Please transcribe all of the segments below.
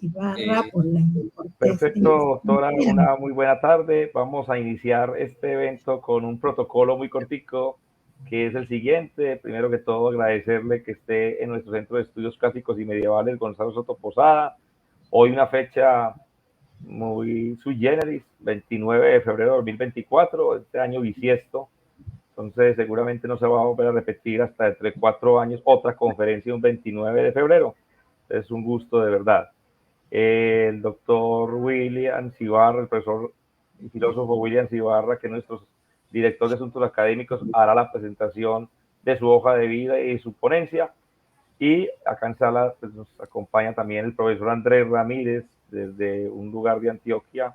Ibarra por la Perfecto, doctora, una muy buena tarde. Vamos a iniciar este evento con un protocolo muy cortico, que es el siguiente. Primero que todo, agradecerle que esté en nuestro Centro de Estudios Clásicos y Medievales, Gonzalo Soto Posada. Hoy una fecha muy sui generis, 29 de febrero de 2024, este año bisiesto. Entonces, seguramente no se va a volver a repetir hasta dentro de 4 años otra conferencia un 29 de febrero. Es un gusto de verdad. El doctor William Ibarra, el profesor y filósofo William Ibarra, que es nuestro director de asuntos académicos, hará la presentación de su hoja de vida y su ponencia. Y acá en sala pues, nos acompaña también el profesor Andrés Ramírez, desde un lugar de Antioquia,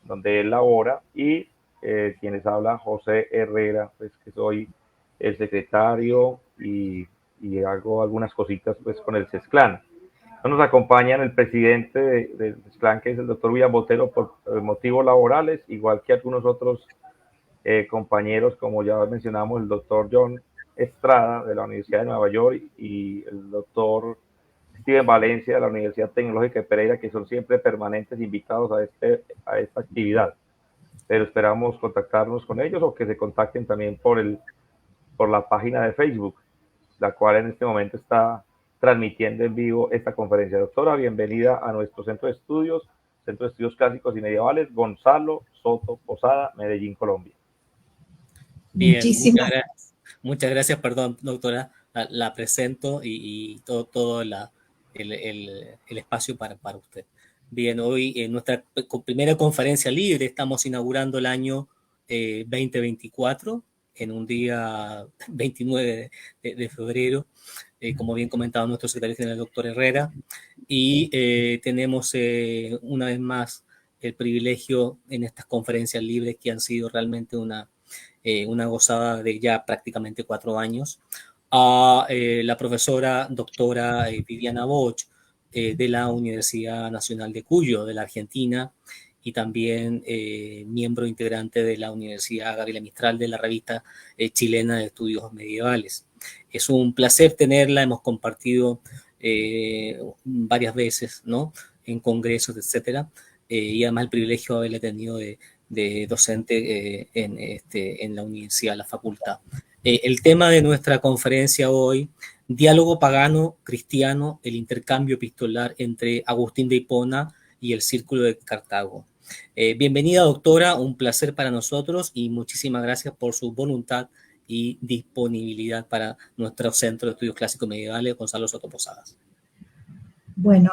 donde él labora, y quienes habla José Herrera, pues que soy el secretario y hago algunas cositas pues con el CESCLAN. Nos acompañan el presidente del CESCLAN, que es el doctor William Botero, por motivos laborales, igual que algunos otros compañeros, como ya mencionamos, el doctor John Estrada de la Universidad de Nueva York y el doctor Steven Valencia de la Universidad Tecnológica de Pereira, que son siempre permanentes invitados a esta actividad. Pero esperamos contactarnos con ellos o que se contacten también por la página de Facebook, la cual en este momento está transmitiendo en vivo esta conferencia. Doctora, bienvenida a nuestro Centro de Estudios Clásicos y Medievales, Gonzalo Soto Posada, Medellín, Colombia. Bien, muchas gracias, perdón, doctora, la presento y todo el espacio para usted. Bien, hoy en nuestra primera conferencia libre estamos inaugurando el año 2024 en un día 29 de febrero, como bien comentaba nuestro secretario general, el doctor Herrera, y tenemos una vez más el privilegio en estas conferencias libres que han sido realmente una gozada de ya prácticamente 4 años, a la profesora doctora Viviana Bosch de la Universidad Nacional de Cuyo, de la Argentina, y también miembro integrante de la Universidad Gabriela Mistral de la revista chilena de estudios medievales. Es un placer tenerla, hemos compartido varias veces, ¿no?, en congresos, etcétera, y además el privilegio de haberla tenido de docente en la universidad, la facultad. El tema de nuestra conferencia hoy, diálogo pagano-cristiano, el intercambio epistolar entre Agustín de Hipona y el Círculo de Cartago. Bienvenida, doctora, un placer para nosotros y muchísimas gracias por su voluntad y disponibilidad para nuestro Centro de Estudios Clásicos Medievales, Gonzalo Soto Posadas. Bueno,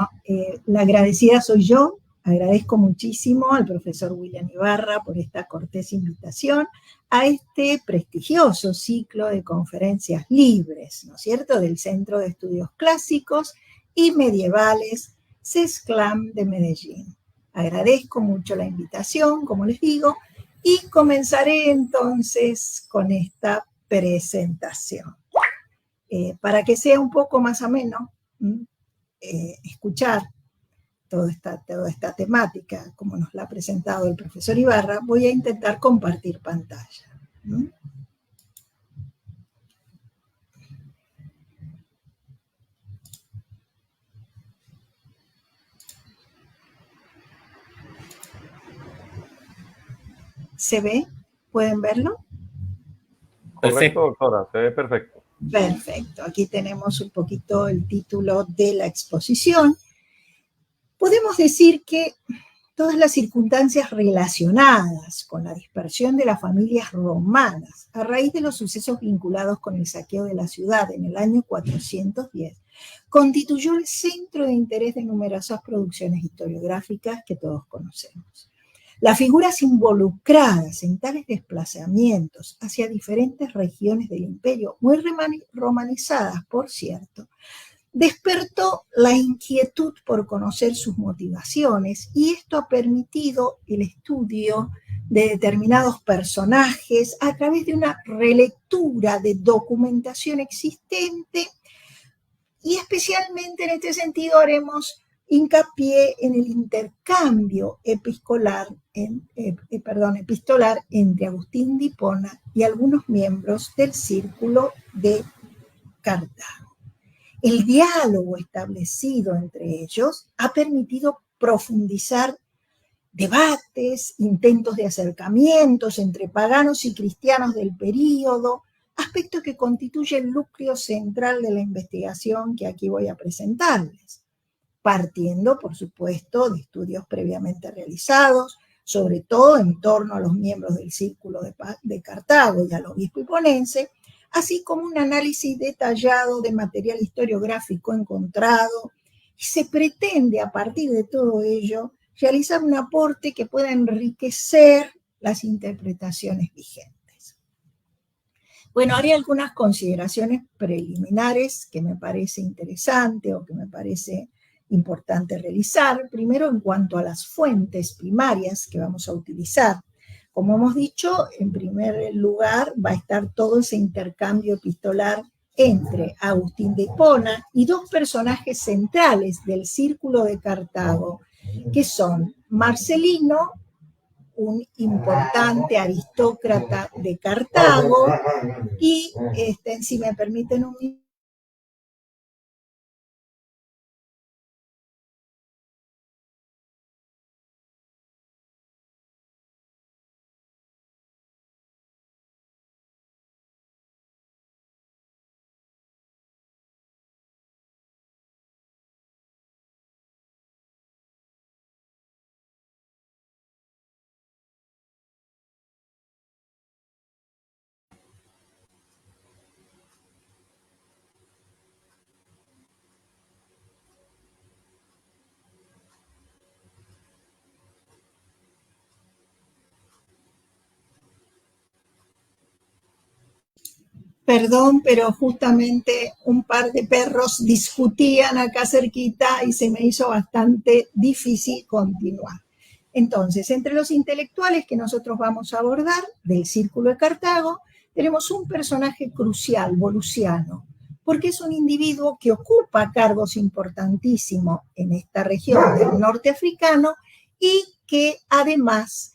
la agradecida soy yo. Agradezco muchísimo al profesor William Ibarra por esta cortés invitación a este prestigioso ciclo de conferencias libres, ¿no es cierto?, del Centro de Estudios Clásicos y Medievales, CESCLAN de Medellín. Agradezco mucho la invitación, como les digo, y comenzaré entonces con esta presentación. Para que sea un poco más ameno escuchar toda esta temática, como nos la ha presentado el profesor Ibarra, voy a intentar compartir pantalla. ¿Se ve? ¿Pueden verlo? Correcto, doctora, se ve perfecto. Perfecto, aquí tenemos un poquito el título de la exposición. Podemos decir que todas las circunstancias relacionadas con la dispersión de las familias romanas a raíz de los sucesos vinculados con el saqueo de la ciudad en el año 410 constituyó el centro de interés de numerosas producciones historiográficas que todos conocemos. Las figuras involucradas en tales desplazamientos hacia diferentes regiones del imperio, muy romanizadas, por cierto, despertó la inquietud por conocer sus motivaciones y esto ha permitido el estudio de determinados personajes a través de una relectura de documentación existente y especialmente en este sentido haremos hincapié en el intercambio epistolar entre Agustín de Hipona y algunos miembros del Círculo de Cartago. El diálogo establecido entre ellos ha permitido profundizar debates, intentos de acercamientos entre paganos y cristianos del período, aspecto que constituye el núcleo central de la investigación que aquí voy a presentarles, partiendo, por supuesto, de estudios previamente realizados, sobre todo en torno a los miembros del Círculo de Cartago y al obispo hiponense, así como un análisis detallado de material historiográfico encontrado, y se pretende, a partir de todo ello, realizar un aporte que pueda enriquecer las interpretaciones vigentes. Bueno, haré algunas consideraciones preliminares que me parece interesante o que me parece importante realizar. Primero, en cuanto a las fuentes primarias que vamos a utilizar. Como hemos dicho, en primer lugar va a estar todo ese intercambio epistolar entre Agustín de Hipona y dos personajes centrales del Círculo de Cartago, que son Marcelino, un importante aristócrata de Cartago, y, si me permiten un minuto, perdón, pero justamente un par de perros discutían acá cerquita y se me hizo bastante difícil continuar. Entonces, entre los intelectuales que nosotros vamos a abordar del Círculo de Cartago, tenemos un personaje crucial, Volusiano, porque es un individuo que ocupa cargos importantísimos en esta región del norte africano y que además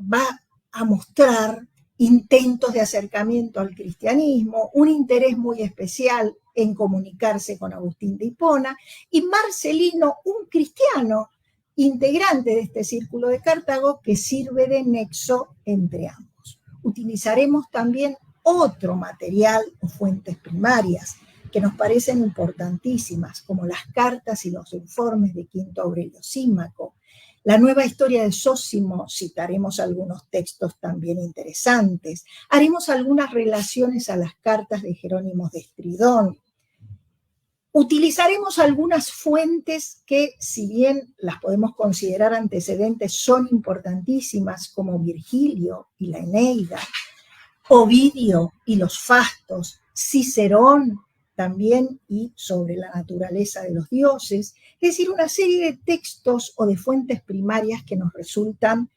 va a mostrar intentos de acercamiento al cristianismo, un interés muy especial en comunicarse con Agustín de Hipona, y Marcelino, un cristiano integrante de este Círculo de Cartago que sirve de nexo entre ambos. Utilizaremos también otro material o fuentes primarias que nos parecen importantísimas, como las cartas y los informes de Quinto Aurelio Símaco. La nueva historia de Zósimo, citaremos algunos textos también interesantes. Haremos algunas relaciones a las cartas de Jerónimo de Estridón. Utilizaremos algunas fuentes que, si bien las podemos considerar antecedentes, son importantísimas, como Virgilio y la Eneida, Ovidio y los Fastos, Cicerón también y sobre la naturaleza de los dioses, es decir, una serie de textos o de fuentes primarias que nos resultan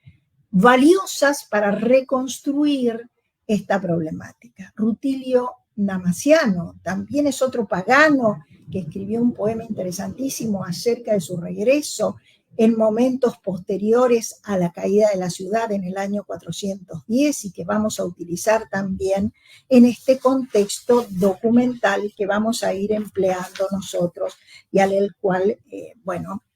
valiosas para reconstruir esta problemática. Rutilio Namasiano también es otro pagano que escribió un poema interesantísimo acerca de su regreso en momentos posteriores a la caída de la ciudad en el año 410 y que vamos a utilizar también en este contexto documental que vamos a ir empleando nosotros y al cual,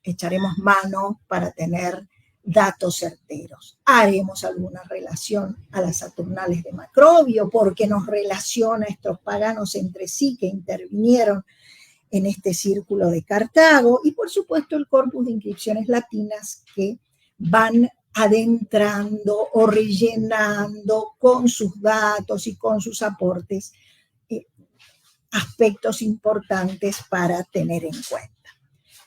echaremos mano para tener datos certeros. Haremos alguna relación a las Saturnales de Macrobio porque nos relaciona a estos paganos entre sí que intervinieron en este Círculo de Cartago, y por supuesto el corpus de inscripciones latinas que van adentrando o rellenando con sus datos y con sus aportes aspectos importantes para tener en cuenta.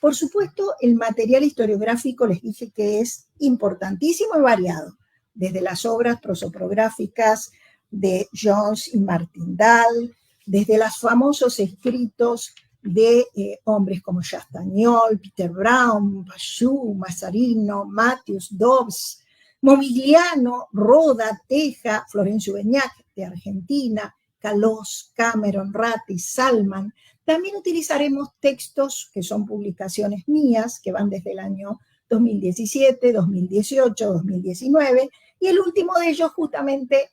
Por supuesto, el material historiográfico les dije que es importantísimo y variado, desde las obras prosopográficas de Jones y Martindale, desde los famosos escritos de hombres como Chastagnol, Peter Brown, Bachou, Mazarino, Matthews, Dobbs, Momigliano, Roda, Teja, Florencio Beñac de Argentina, Calós, Cameron, Ratti, Salman. También utilizaremos textos que son publicaciones mías, que van desde el año 2017, 2018, 2019, y el último de ellos justamente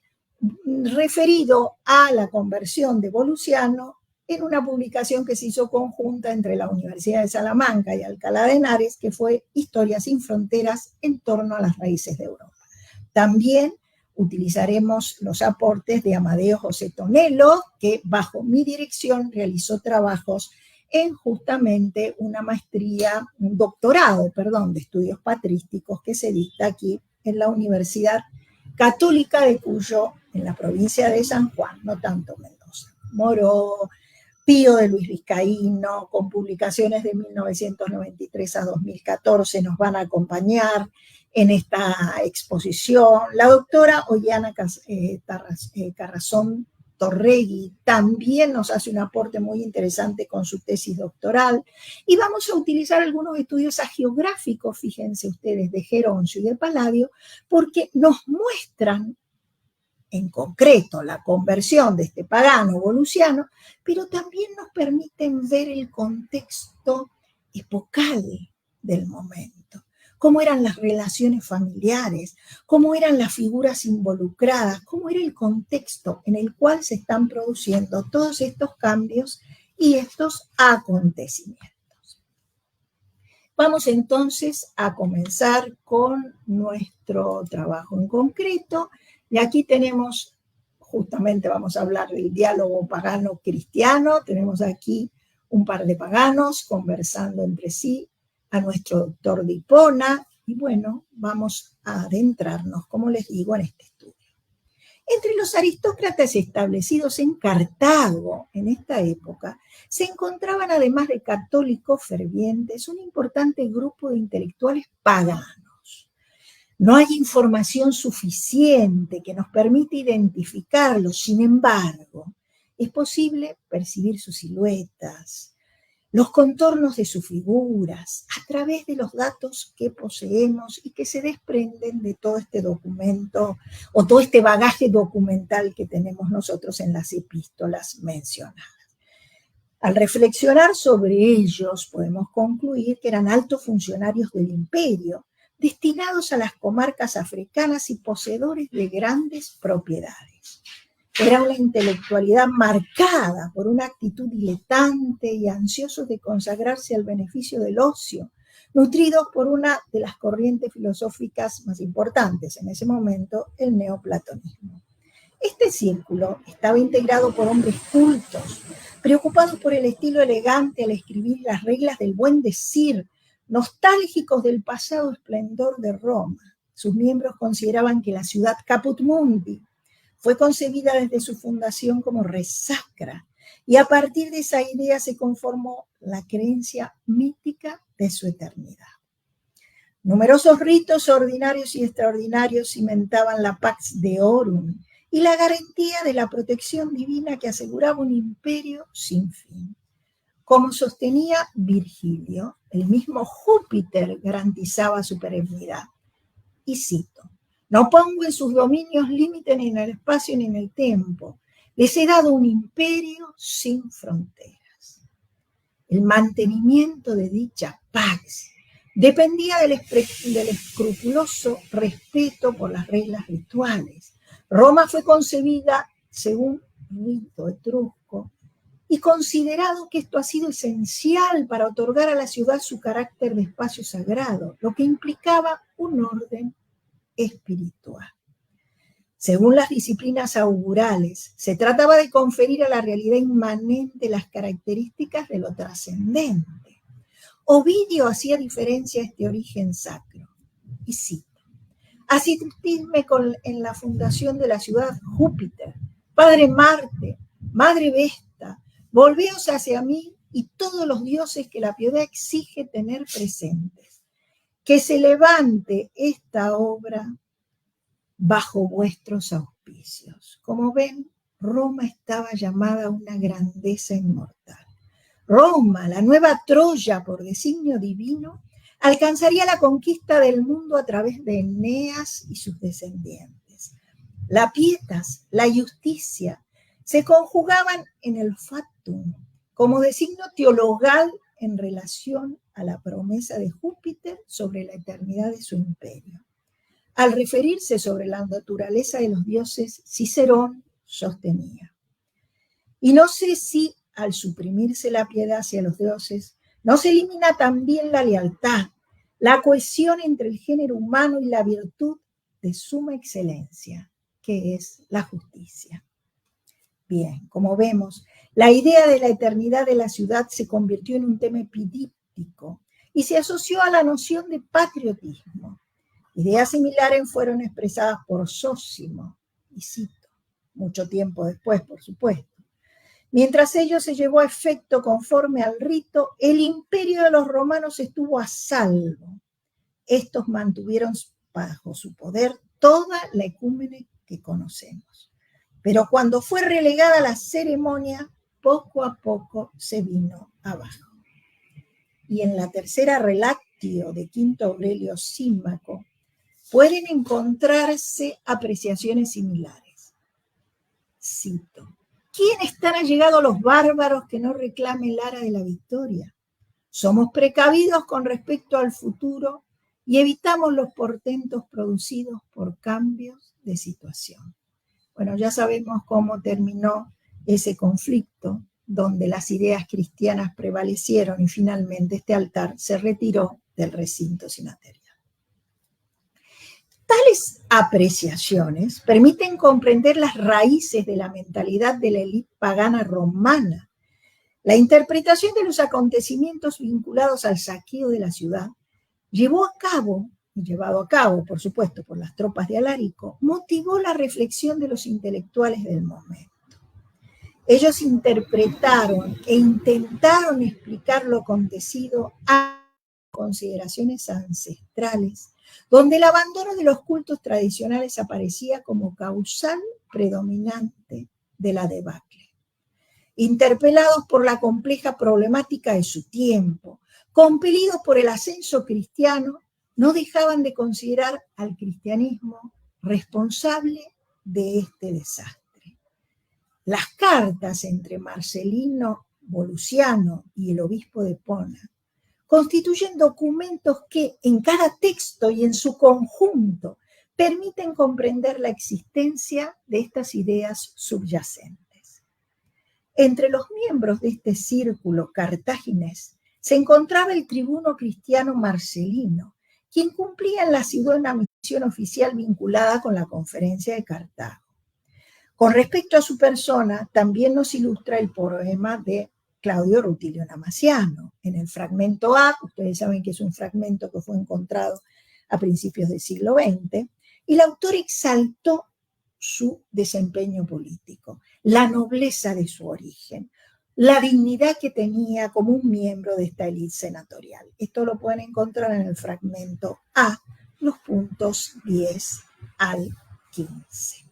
referido a la conversión de Volusiano en una publicación que se hizo conjunta entre la Universidad de Salamanca y Alcalá de Henares, que fue Historia sin fronteras en torno a las raíces de Europa. También utilizaremos los aportes de Amadeo José Tonelo, que bajo mi dirección realizó trabajos en justamente una maestría, un doctorado, perdón, de estudios patrísticos que se dicta aquí en la Universidad Católica de Cuyo, en la provincia de San Juan, no tanto Mendoza. Moró, Pío de Luis Vizcaíno, con publicaciones de 1993 a 2014, nos van a acompañar en esta exposición. La doctora Ollana Carrazón Torregui también nos hace un aporte muy interesante con su tesis doctoral, y vamos a utilizar algunos estudios agiográficos, fíjense ustedes, de Geroncio y de Palladio, porque nos muestran en concreto la conversión de este pagano volusiano, pero también nos permiten ver el contexto epocal del momento, cómo eran las relaciones familiares, cómo eran las figuras involucradas, cómo era el contexto en el cual se están produciendo todos estos cambios y estos acontecimientos. Vamos entonces a comenzar con nuestro trabajo en concreto. Y aquí tenemos, justamente vamos a hablar del diálogo pagano-cristiano. Tenemos aquí un par de paganos conversando entre sí, a nuestro doctor de Hipona, y bueno, vamos a adentrarnos, como les digo, en este estudio. Entre los aristócratas establecidos en Cartago en esta época, se encontraban, además de católicos fervientes, un importante grupo de intelectuales paganos. No hay información suficiente que nos permita identificarlos, sin embargo, es posible percibir sus siluetas, los contornos de sus figuras, a través de los datos que poseemos y que se desprenden de todo este documento o todo este bagaje documental que tenemos nosotros en las epístolas mencionadas. Al reflexionar sobre ellos, podemos concluir que eran altos funcionarios del imperio, destinados a las comarcas africanas y poseedores de grandes propiedades. Era una intelectualidad marcada por una actitud diletante y ansiosos de consagrarse al beneficio del ocio, nutridos por una de las corrientes filosóficas más importantes en ese momento, el neoplatonismo. Este círculo estaba integrado por hombres cultos, preocupados por el estilo elegante al escribir las reglas del buen decir, nostálgicos del pasado esplendor de Roma. Sus miembros consideraban que la ciudad Caput Mundi fue concebida desde su fundación como res sacra, y a partir de esa idea se conformó la creencia mítica de su eternidad. Numerosos ritos ordinarios y extraordinarios cimentaban la Pax Deorum y la garantía de la protección divina que aseguraba un imperio sin fin. Como sostenía Virgilio, el mismo Júpiter garantizaba su perennidad. Y cito: no pongo en sus dominios límite ni en el espacio ni en el tiempo. Les he dado un imperio sin fronteras. El mantenimiento de dicha Pax dependía del escrupuloso respeto por las reglas rituales. Roma fue concebida según rito etrusco y considerado que esto ha sido esencial para otorgar a la ciudad su carácter de espacio sagrado, lo que implicaba un orden espiritual. Según las disciplinas augurales, se trataba de conferir a la realidad inmanente las características de lo trascendente. Ovidio hacía diferencia a este origen sacro, y cito: asistidme en la fundación de la ciudad Júpiter, Padre Marte, Madre Vesta, volveos hacia mí y todos los dioses que la piedad exige tener presentes. Que se levante esta obra bajo vuestros auspicios. Como ven, Roma estaba llamada a una grandeza inmortal. Roma, la nueva Troya por designio divino, alcanzaría la conquista del mundo a través de Eneas y sus descendientes. La pietas, la justicia, se conjugaban en el factum como designio teologal en relación a la promesa de Júpiter sobre la eternidad de su imperio. Al referirse sobre la naturaleza de los dioses, Cicerón sostenía: y no sé si al suprimirse la piedad hacia los dioses, no se elimina también la lealtad, la cohesión entre el género humano y la virtud de suma excelencia, que es la justicia. Bien, como vemos, la idea de la eternidad de la ciudad se convirtió en un tema epidíptico y se asoció a la noción de patriotismo. Ideas similares fueron expresadas por Zósimo, y cito, mucho tiempo después, por supuesto. Mientras ello se llevó a efecto conforme al rito, el imperio de los romanos estuvo a salvo. Estos mantuvieron bajo su poder toda la ecúmene que conocemos. Pero cuando fue relegada la ceremonia, poco a poco se vino abajo. Y en la tercera relatio de Quinto Aurelio Símaco pueden encontrarse apreciaciones similares. Cito: ¿Quién están allegados los bárbaros que no reclame el ara de la victoria? Somos precavidos con respecto al futuro y evitamos los portentos producidos por cambios de situación. Bueno, ya sabemos cómo terminó ese conflicto, donde las ideas cristianas prevalecieron y finalmente este altar se retiró del recinto sinaterial. Tales apreciaciones permiten comprender las raíces de la mentalidad de la élite pagana romana. La interpretación de los acontecimientos vinculados al saqueo de la ciudad llevado a cabo, por supuesto, por las tropas de Alarico, motivó la reflexión de los intelectuales del momento. Ellos interpretaron e intentaron explicar lo acontecido a consideraciones ancestrales, donde el abandono de los cultos tradicionales aparecía como causal predominante de la debacle. Interpelados por la compleja problemática de su tiempo, compelidos por el ascenso cristiano, no dejaban de considerar al cristianismo responsable de este desastre. Las cartas entre Marcelino Volusiano y el obispo de Pona constituyen documentos que en cada texto y en su conjunto permiten comprender la existencia de estas ideas subyacentes. Entre los miembros de este círculo cartaginés se encontraba el tribuno cristiano Marcelino, quien cumplía en la ciudad una misión oficial vinculada con la Conferencia de Cartago. Con respecto a su persona, también nos ilustra el poema de Claudio Rutilio Namassiano. En el fragmento A, ustedes saben que es un fragmento que fue encontrado a principios del siglo XX, y el autor exaltó su desempeño político, la nobleza de su origen, la dignidad que tenía como un miembro de esta élite senatorial. Esto lo pueden encontrar en el fragmento A, los puntos 10 al 15.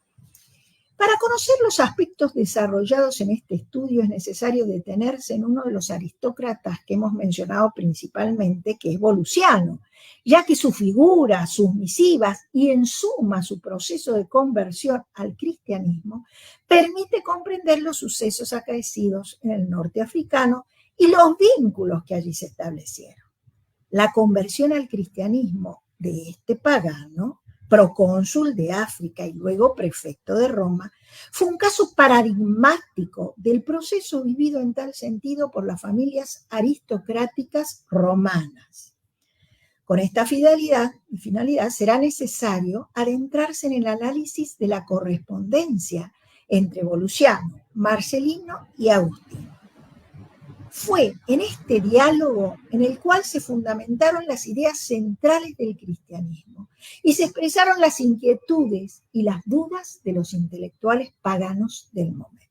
Para conocer los aspectos desarrollados en este estudio es necesario detenerse en uno de los aristócratas que hemos mencionado principalmente, que es Volusiano, ya que su figura, sus misivas y en suma su proceso de conversión al cristianismo permite comprender los sucesos acaecidos en el norte africano y los vínculos que allí se establecieron. La conversión al cristianismo de este pagano, procónsul de África y luego prefecto de Roma, fue un caso paradigmático del proceso vivido en tal sentido por las familias aristocráticas romanas. Con esta finalidad será necesario adentrarse en el análisis de la correspondencia entre Volusiano, Marcelino y Agustino. Fue en este diálogo en el cual se fundamentaron las ideas centrales del cristianismo y se expresaron las inquietudes y las dudas de los intelectuales paganos del momento.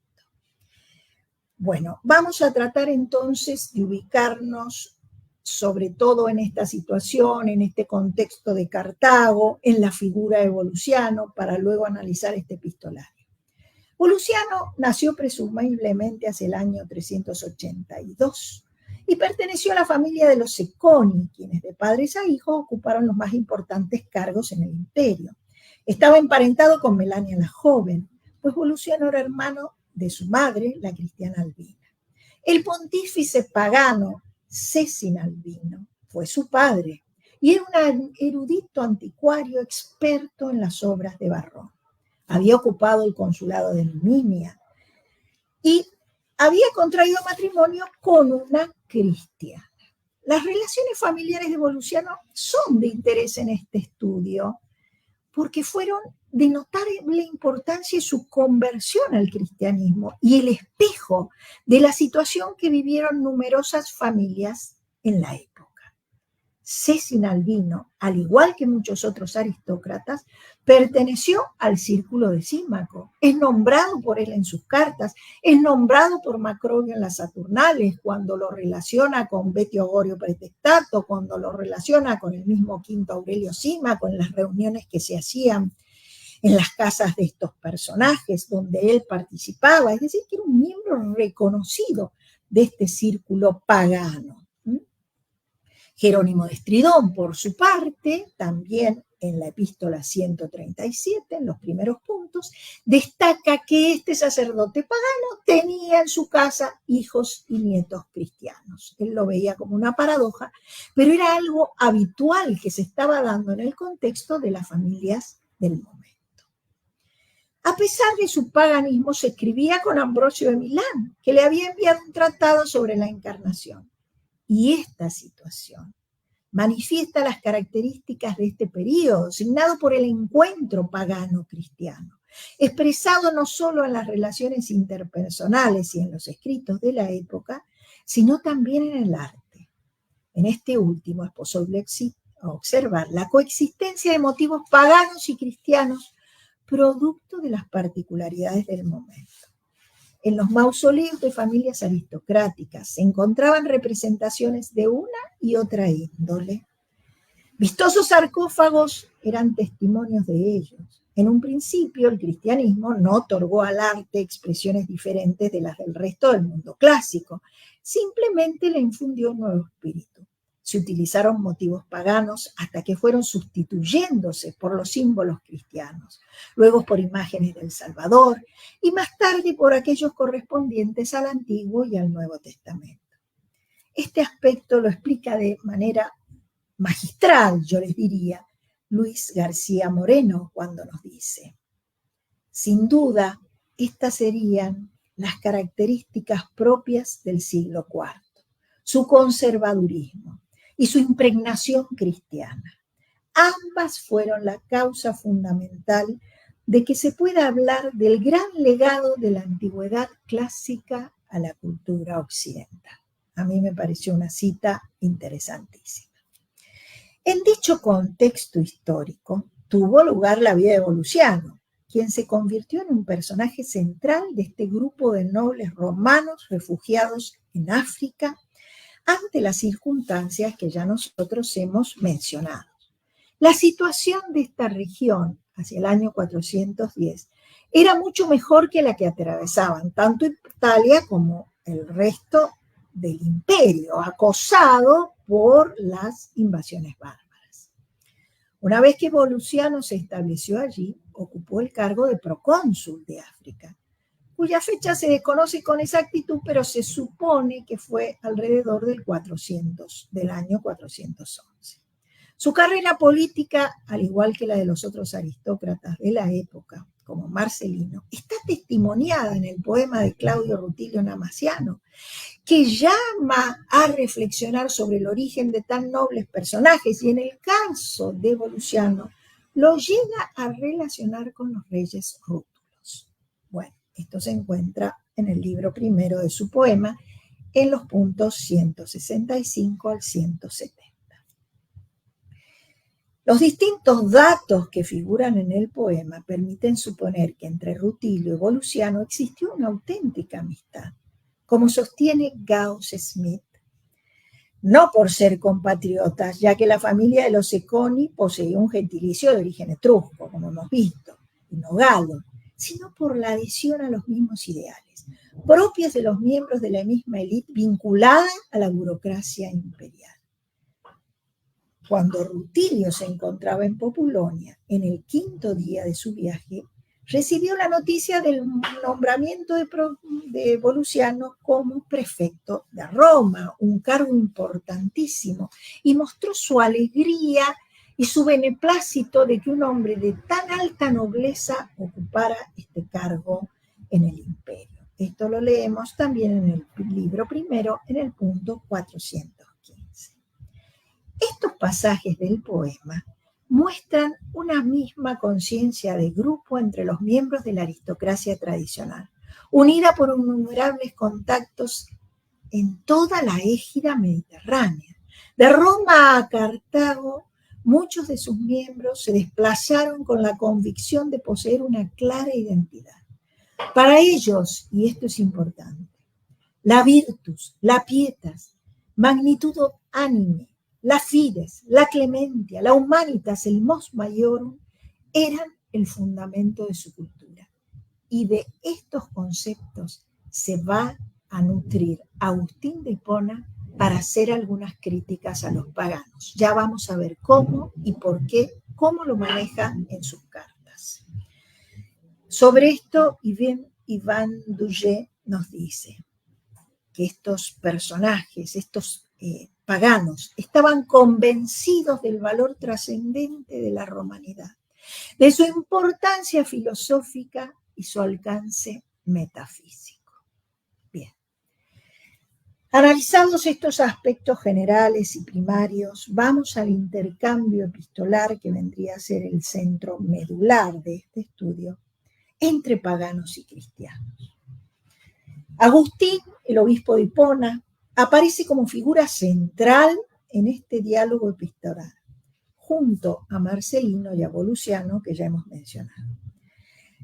Bueno, vamos a tratar entonces de ubicarnos sobre todo en esta situación, en este contexto de Cartago, en la figura de Volusiano, para luego analizar este epistolario. Volusiano nació presumiblemente hacia el año 382 y perteneció a la familia de los Seconi, quienes de padres a hijos ocuparon los más importantes cargos en el imperio. Estaba emparentado con Melania la joven, pues Volusiano era hermano de su madre, la cristiana Albina. El pontífice pagano Cécina Albino fue su padre y era un erudito anticuario experto en las obras de Varrón. Había ocupado el consulado de Numidia y había contraído matrimonio con una cristiana. Las relaciones familiares de Volusiano son de interés en este estudio porque fueron de notable importancia su conversión al cristianismo y el espejo de la situación que vivieron numerosas familias en la época. Cecil Albino, al igual que muchos otros aristócratas, perteneció al círculo de Símaco. Es nombrado por él en sus cartas, es nombrado por Macrobio en las Saturnales, cuando lo relaciona con Vetio Gorio Pretextato, cuando lo relaciona con el mismo Quinto Aurelio Símaco, en las reuniones que se hacían en las casas de estos personajes, donde él participaba. Es decir, que era un miembro reconocido de este círculo pagano. Jerónimo de Estridón, por su parte, también en la epístola 137, en los primeros puntos, destaca que este sacerdote pagano tenía en su casa hijos y nietos cristianos. Él lo veía como una paradoja, pero era algo habitual que se estaba dando en el contexto de las familias del momento. A pesar de su paganismo, se escribía con Ambrosio de Milán, que le había enviado un tratado sobre la encarnación. Y esta situación manifiesta las características de este periodo, signado por el encuentro pagano-cristiano, expresado no solo en las relaciones interpersonales y en los escritos de la época, sino también en el arte. En este último es posible observar la coexistencia de motivos paganos y cristianos, producto de las particularidades del momento. En los mausoleos de familias aristocráticas se encontraban representaciones de una y otra índole. Vistosos sarcófagos eran testimonios de ellos. En un principio, el cristianismo no otorgó al arte expresiones diferentes de las del resto del mundo clásico, simplemente le infundió un nuevo espíritu. Se utilizaron motivos paganos hasta que fueron sustituyéndose por los símbolos cristianos, luego por imágenes del Salvador y más tarde por aquellos correspondientes al Antiguo y al Nuevo Testamento. Este aspecto lo explica de manera magistral, yo les diría, Luis García Moreno cuando nos dice: sin duda, estas serían las características propias del siglo IV, su conservadurismo y su impregnación cristiana. Ambas fueron la causa fundamental de que se pueda hablar del gran legado de la antigüedad clásica a la cultura occidental. A mí me pareció una cita interesantísima. En dicho contexto histórico tuvo lugar la vida de Volusiano, quien se convirtió en un personaje central de este grupo de nobles romanos refugiados en África ante las circunstancias que ya nosotros hemos mencionado. La situación de esta región hacia el año 410 era mucho mejor que la que atravesaban tanto Italia como el resto del imperio, acosado por las invasiones bárbaras. Una vez que Volusiano se estableció allí, ocupó el cargo de procónsul de África, cuya fecha se desconoce con exactitud, pero se supone que fue alrededor del año 411. Su carrera política, al igual que la de los otros aristócratas de la época, como Marcelino, está testimoniada en el poema de Claudio Rutilio Namassiano, que llama a reflexionar sobre el origen de tan nobles personajes y en el caso de Volusiano lo llega a relacionar con los reyes rútulos. Bueno, esto se encuentra en el libro primero de su poema, en los puntos 165 al 170. Los distintos datos que figuran en el poema permiten suponer que entre Rutilio y Volusiano existió una auténtica amistad, como sostiene Gauss Smith, no por ser compatriotas, ya que la familia de los Seconi poseía un gentilicio de origen etrusco, como hemos visto, y no galo, sino por la adhesión a los mismos ideales, propios de los miembros de la misma élite vinculada a la burocracia imperial. Cuando Rutilio se encontraba en Populonia, en el 5º día de su viaje, recibió la noticia del nombramiento de Volusiano como prefecto de Roma, un cargo importantísimo, y mostró su alegría y su beneplácito de que un hombre de tan alta nobleza ocupara este cargo en el imperio. Esto lo leemos también en el libro primero, en el punto 415. Estos pasajes del poema muestran una misma conciencia de grupo entre los miembros de la aristocracia tradicional, unida por innumerables contactos en toda la égida mediterránea. De Roma a Cartago, muchos de sus miembros se desplazaron con la convicción de poseer una clara identidad. Para ellos, y esto es importante, la virtus, la pietas, magnitudo anime, la fides, la clementia, la humanitas, el mos maiorum, eran el fundamento de su cultura. Y de estos conceptos se va a nutrir Agustín de Hipona para hacer algunas críticas a los paganos. Ya vamos a ver cómo y por qué, cómo lo maneja en sus cartas. Sobre esto, Iván Douget nos dice que estos personajes, estos paganos, estaban convencidos del valor trascendente de la romanidad, de su importancia filosófica y su alcance metafísico. Bien. Analizados estos aspectos generales y primarios, vamos al intercambio epistolar que vendría a ser el centro medular de este estudio entre paganos y cristianos. Agustín, el obispo de Hipona, aparece como figura central en este diálogo epistolar, junto a Marcelino y a Volusiano, que ya hemos mencionado.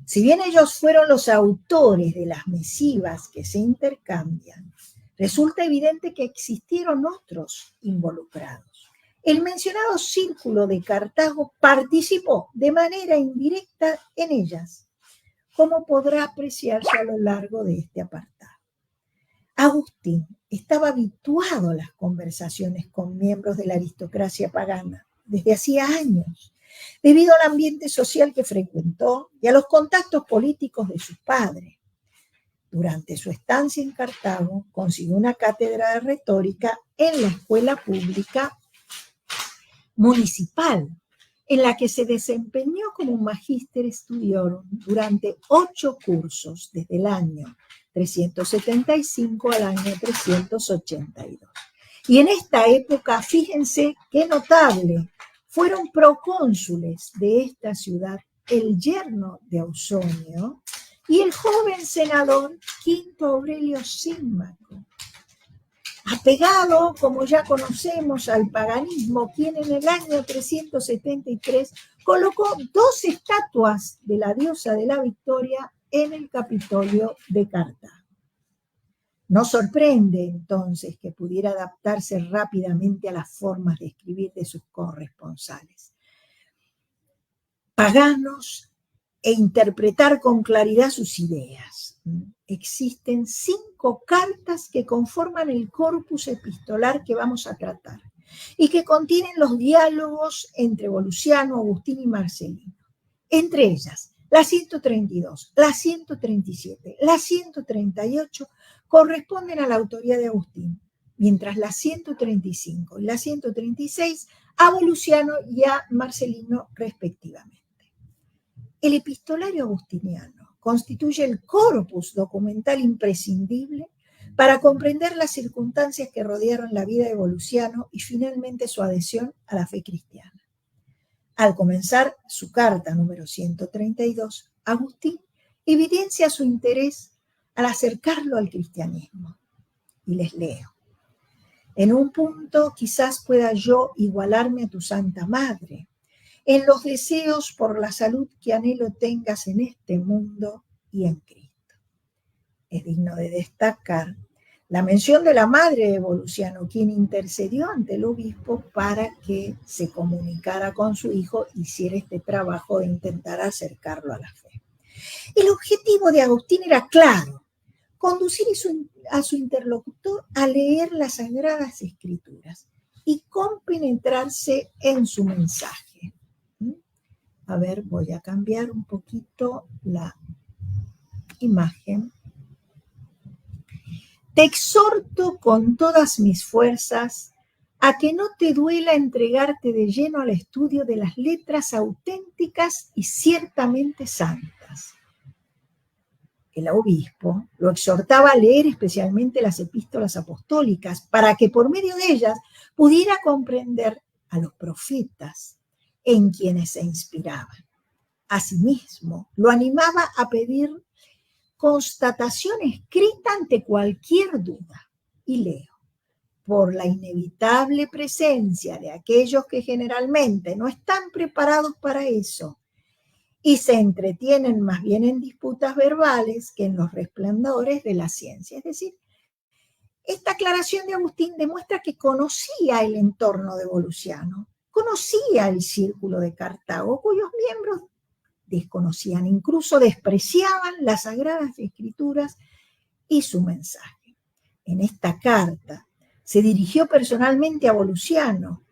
Si bien ellos fueron los autores de las misivas que se intercambian, resulta evidente que existieron otros involucrados. El mencionado círculo de Cartago participó de manera indirecta en ellas, como podrá apreciarse a lo largo de este apartado. Agustín estaba habituado a las conversaciones con miembros de la aristocracia pagana desde hacía años, debido al ambiente social que frecuentó y a los contactos políticos de su padre. Durante su estancia en Cartago, consiguió una cátedra de retórica en la escuela pública municipal, en la que se desempeñó como un magíster studiorum durante 8 cursos, desde el año 375 al año 382. Y en esta época, fíjense qué notable, fueron procónsules de esta ciudad el yerno de Ausonio y el joven senador Quinto Aurelio Símaco, apegado, como ya conocemos, al paganismo, quien en el año 373 colocó 2 estatuas de la diosa de la victoria en el Capitolio de Cartago. No sorprende entonces que pudiera adaptarse rápidamente a las formas de escribir de sus corresponsales paganos e interpretar con claridad sus ideas. Existen 5 cartas que conforman el corpus epistolar que vamos a tratar y que contienen los diálogos entre Volusiano, Agustín y Marcelino. Entre ellas, la 132, la 137, la 138 corresponden a la autoría de Agustín, mientras la 135 y la 136 a Volusiano y a Marcelino respectivamente. El epistolario agustiniano constituye el corpus documental imprescindible para comprender las circunstancias que rodearon la vida de Volusiano y finalmente su adhesión a la fe cristiana. Al comenzar su carta número 132, Agustín evidencia su interés al acercarlo al cristianismo. Y les leo. En un punto quizás pueda yo igualarme a tu Santa Madre, en los deseos por la salud que anhelo tengas en este mundo y en Cristo. Es digno de destacar la mención de la madre de Volusiano, quien intercedió ante el obispo para que se comunicara con su hijo y hiciera este trabajo de intentar acercarlo a la fe. El objetivo de Agustín era claro: conducir a su interlocutor a leer las Sagradas Escrituras y compenetrarse en su mensaje. A ver, voy a cambiar un poquito la imagen. Te exhorto con todas mis fuerzas a que no te duela entregarte de lleno al estudio de las letras auténticas y ciertamente santas. el obispo lo exhortaba a leer especialmente las epístolas apostólicas para que por medio de ellas pudiera comprender a los profetas en quienes se inspiraban. Asimismo, lo animaba a pedir constatación escrita ante cualquier duda. Y leo: por la inevitable presencia de aquellos que generalmente no están preparados para eso y se entretienen más bien en disputas verbales que en los resplandores de la ciencia. Es decir, esta aclaración de Agustín demuestra que conocía el entorno de Volusiano, conocía el círculo de Cartago, cuyos miembros desconocían, incluso despreciaban las Sagradas Escrituras y su mensaje. En esta carta se dirigió personalmente a Volusiano,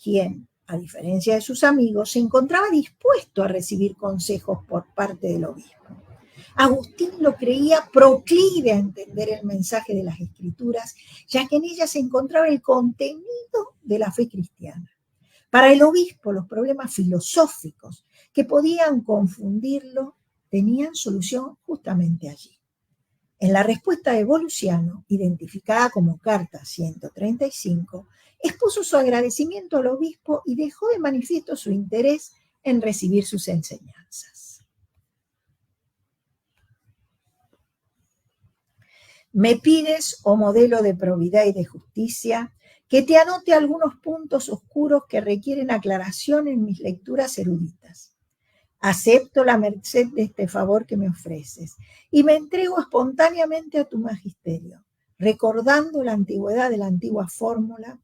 quien, a diferencia de sus amigos, se encontraba dispuesto a recibir consejos por parte del obispo. Agustín lo creía proclive a entender el mensaje de las Escrituras, ya que en ellas se encontraba el contenido de la fe cristiana. Para el obispo, los problemas filosóficos que podían confundirlo tenían solución justamente allí. En la respuesta de Volusiano, identificada como Carta 135, expuso su agradecimiento al obispo y dejó de manifiesto su interés en recibir sus enseñanzas. Me pides, oh modelo de probidad y de justicia, que te anote algunos puntos oscuros que requieren aclaración en mis lecturas eruditas. Acepto la merced de este favor que me ofreces y me entrego espontáneamente a tu magisterio, recordando la autoridad de la antigua fórmula,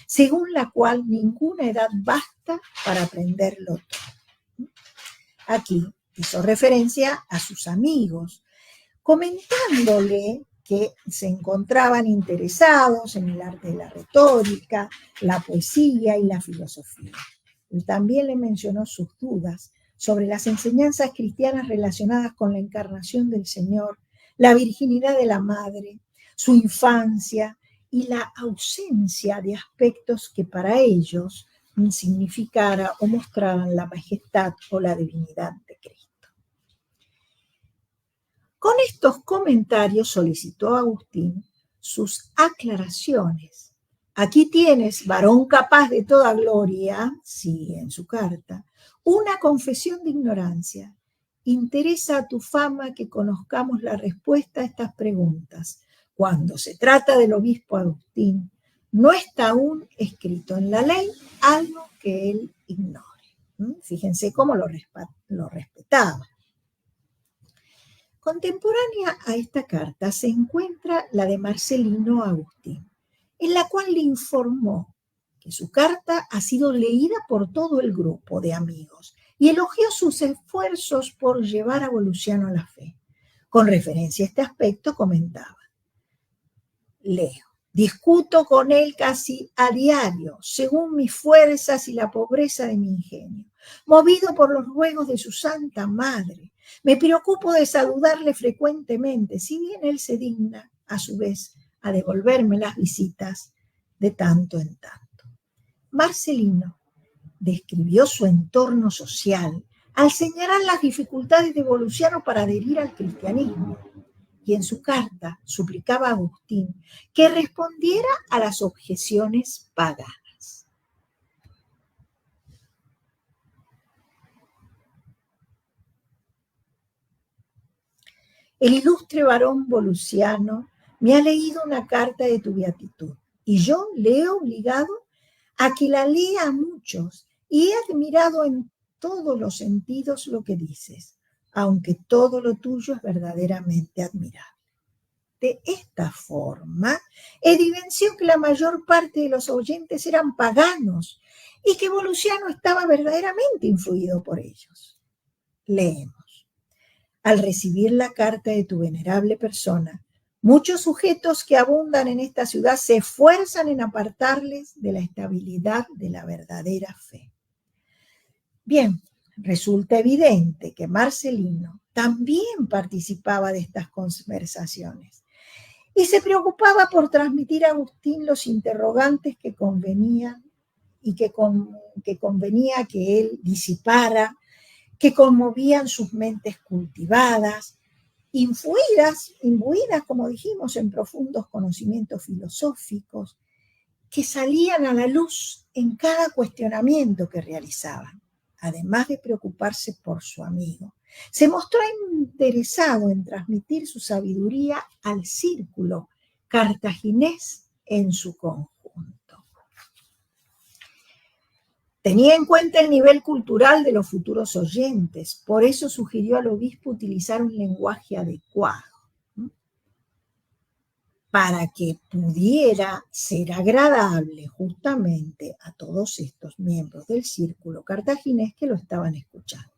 según la cual ninguna edad basta para aprenderlo todo. Aquí hizo referencia a sus amigos, comentándole que se encontraban interesados en el arte de la retórica, la poesía y la filosofía. Él también le mencionó sus dudas sobre las enseñanzas cristianas relacionadas con la encarnación del Señor, la virginidad de la Madre, su infancia y la ausencia de aspectos que para ellos significara o mostraran la majestad o la divinidad de Cristo. Con estos comentarios solicitó a Agustín sus aclaraciones. Aquí tienes, varón capaz de toda gloria, sigue en su carta, una confesión de ignorancia. Interesa a tu fama que conozcamos la respuesta a estas preguntas. Cuando se trata del obispo Agustín, no está aún escrito en la ley algo que él ignore. Fíjense cómo lo respetaba. Contemporánea a esta carta se encuentra la de Marcelino Agustín, en la cual le informó que su carta ha sido leída por todo el grupo de amigos y elogió sus esfuerzos por llevar a Volusiano a la fe. Con referencia a este aspecto comentaba: leo, discuto con él casi a diario, según mis fuerzas y la pobreza de mi ingenio, movido por los ruegos de su Santa Madre. Me preocupo de saludarle frecuentemente, si bien él se digna, a su vez, a devolverme las visitas de tanto en tanto. Marcelino describió su entorno social al señalar las dificultades de Volusiano para adherir al cristianismo, y en su carta suplicaba a Agustín que respondiera a las objeciones paganas. El ilustre varón Volusiano me ha leído una carta de tu beatitud y yo le he obligado a que la lea a muchos y he admirado en todos los sentidos lo que dices, aunque todo lo tuyo es verdaderamente admirable. De esta forma, evidenció que la mayor parte de los oyentes eran paganos y que Volusiano estaba verdaderamente influido por ellos. Leemos. Al recibir la carta de tu venerable persona, muchos sujetos que abundan en esta ciudad se esfuerzan en apartarles de la estabilidad de la verdadera fe. Bien, resulta evidente que Marcelino también participaba de estas conversaciones y se preocupaba por transmitir a Agustín los interrogantes que convenía que él disipara que conmovían sus mentes cultivadas, imbuidas, como dijimos, en profundos conocimientos filosóficos, que salían a la luz en cada cuestionamiento que realizaban, además de preocuparse por su amigo. Se mostró interesado en transmitir su sabiduría al círculo cartaginés en su conjunto. Tenía en cuenta el nivel cultural de los futuros oyentes, por eso sugirió al obispo utilizar un lenguaje adecuado, para que pudiera ser agradable justamente a todos estos miembros del círculo cartaginés que lo estaban escuchando.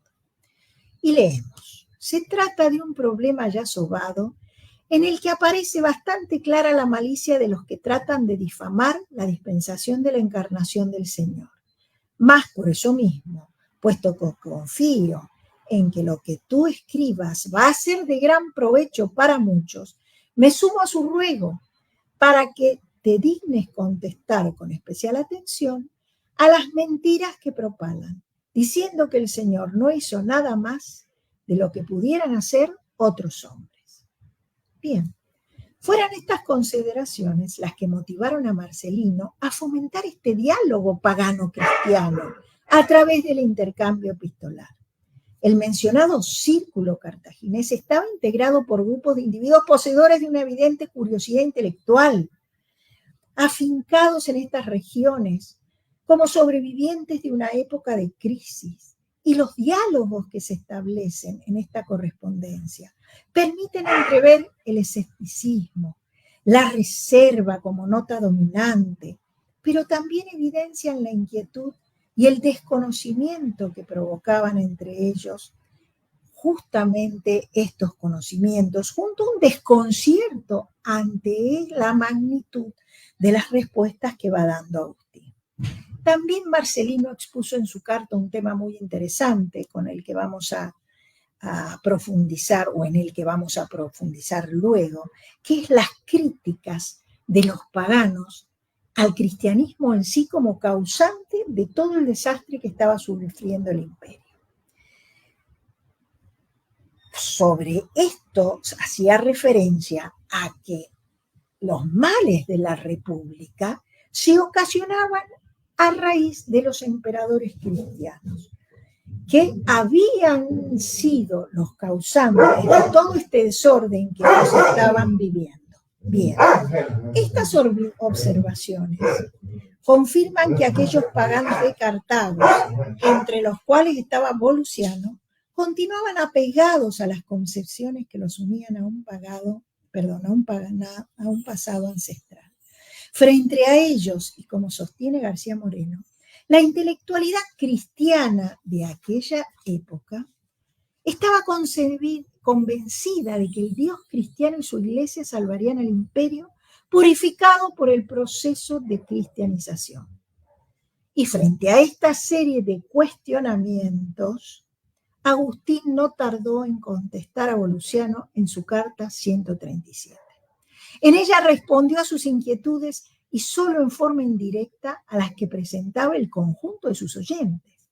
Y leemos, se trata de un problema ya sobado en el que aparece bastante clara la malicia de los que tratan de difamar la dispensación de la encarnación del Señor. Más por eso mismo, puesto que confío en que lo que tú escribas va a ser de gran provecho para muchos, me sumo a su ruego para que te dignes contestar con especial atención a las mentiras que propalan, diciendo que el Señor no hizo nada más de lo que pudieran hacer otros hombres. Bien, fueron estas consideraciones las que motivaron a Marcelino a fomentar este diálogo pagano-cristiano a través del intercambio epistolar. El mencionado círculo cartaginés estaba integrado por grupos de individuos poseedores de una evidente curiosidad intelectual, afincados en estas regiones como sobrevivientes de una época de crisis, y los diálogos que se establecen en esta correspondencia permiten entrever el escepticismo, la reserva como nota dominante, pero también evidencian la inquietud y el desconocimiento que provocaban entre ellos justamente estos conocimientos, junto a un desconcierto ante la magnitud de las respuestas que va dando Agustín. También Marcelino expuso en su carta un tema muy interesante con el que vamos a profundizar, o en el que vamos a profundizar luego, que es las críticas de los paganos al cristianismo en sí como causante de todo el desastre que estaba sufriendo el imperio. Sobre esto hacía referencia a que los males de la república se ocasionaban a raíz de los emperadores cristianos, que habían sido los causantes de todo este desorden que ellos estaban viviendo. Bien, estas observaciones confirman que aquellos paganos de Cartago, entre los cuales estaba Volusiano, continuaban apegados a las concepciones que los unían a un pasado ancestral. Frente a ellos, y como sostiene García Moreno, la intelectualidad cristiana de aquella época estaba convencida de que el Dios cristiano y su iglesia salvarían al imperio purificado por el proceso de cristianización. Y frente a esta serie de cuestionamientos, Agustín no tardó en contestar a Volusiano en su carta 137. En ella respondió a sus inquietudes y solo en forma indirecta a las que presentaba el conjunto de sus oyentes.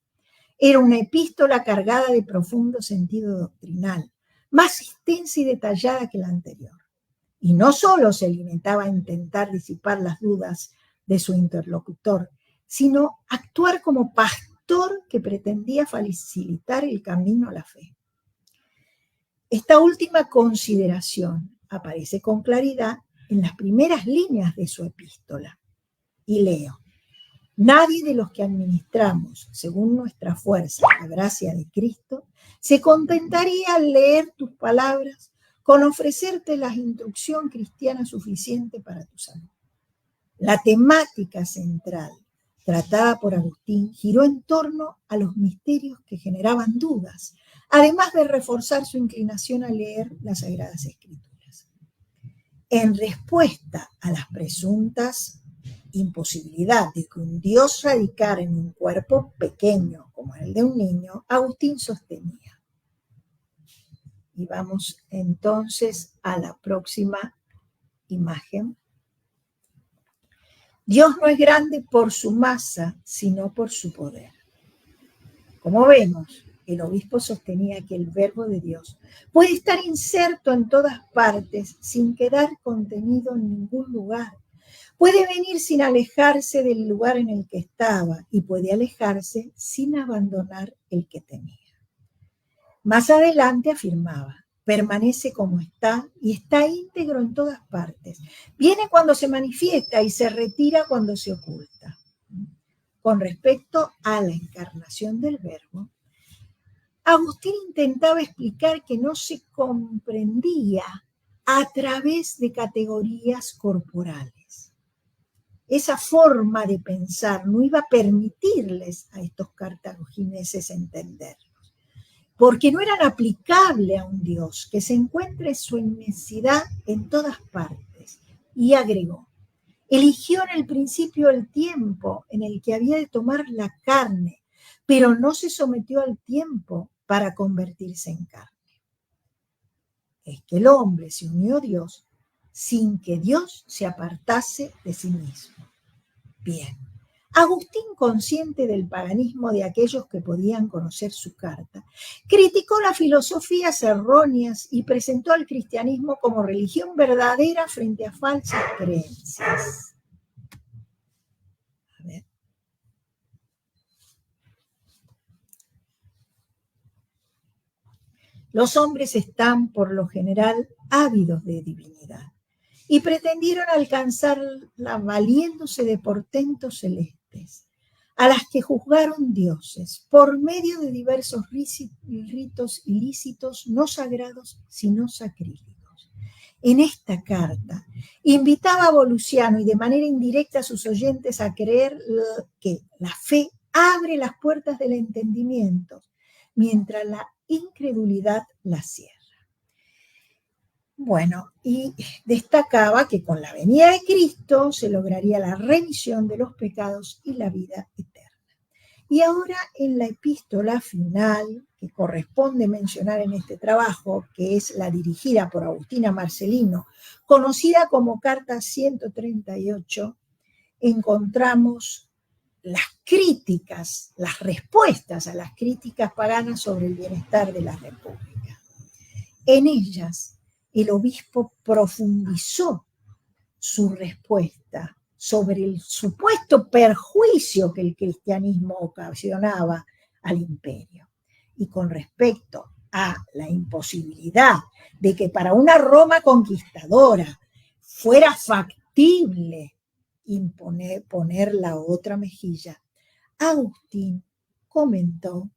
Era una epístola cargada de profundo sentido doctrinal, más extensa y detallada que la anterior. Y no solo se limitaba a intentar disipar las dudas de su interlocutor, sino actuar como pastor que pretendía facilitar el camino a la fe. Esta última consideración aparece con claridad en las primeras líneas de su epístola. Y leo: nadie de los que administramos, según nuestra fuerza, la gracia de Cristo, se contentaría al leer tus palabras con ofrecerte la instrucción cristiana suficiente para tu salud. La temática central tratada por Agustín giró en torno a los misterios que generaban dudas, además de reforzar su inclinación a leer las Sagradas Escrituras. En respuesta a las presuntas imposibilidad de que un Dios radicara en un cuerpo pequeño como el de un niño, Agustín sostenía. Y vamos entonces a la próxima imagen. Dios no es grande por su masa, sino por su poder. Como vemos, el obispo sostenía que el verbo de Dios puede estar inserto en todas partes sin quedar contenido en ningún lugar. Puede venir sin alejarse del lugar en el que estaba y puede alejarse sin abandonar el que tenía. Más adelante afirmaba, permanece como está y está íntegro en todas partes. Viene cuando se manifiesta y se retira cuando se oculta. Con respecto a la encarnación del verbo, Agustín intentaba explicar que no se comprendía a través de categorías corporales. Esa forma de pensar no iba a permitirles a estos cartagineses entenderlos, porque no eran aplicables a un Dios que se encuentra en su inmensidad en todas partes. Y agregó, eligió en el principio el tiempo en el que había de tomar la carne, pero no se sometió al tiempo para convertirse en carne. Es que el hombre se unió a Dios sin que Dios se apartase de sí mismo. Bien, Agustín, consciente del paganismo de aquellos que podían conocer su carta, criticó las filosofías erróneas y presentó al cristianismo como religión verdadera frente a falsas creencias. A ver. Los hombres están, por lo general, ávidos de divinidad y pretendieron alcanzarla valiéndose de portentos celestes, a las que juzgaron dioses por medio de diversos ritos ilícitos, no sagrados, sino sacrílegos. En esta carta invitaba a Volusiano y de manera indirecta a sus oyentes a creer que la fe abre las puertas del entendimiento, mientras la incredulidad la cierra. Bueno, y destacaba que con la venida de Cristo se lograría la remisión de los pecados y la vida eterna. Y ahora en la epístola final, que corresponde mencionar en este trabajo, que es la dirigida por Agustín a Marcelino, conocida como Carta 138, encontramos las críticas, las respuestas a las críticas paganas sobre el bienestar de la República. En ellas, el obispo profundizó su respuesta sobre el supuesto perjuicio que el cristianismo ocasionaba al imperio. Y con respecto a la imposibilidad de que para una Roma conquistadora fuera factible poner la otra mejilla, Agustín comentó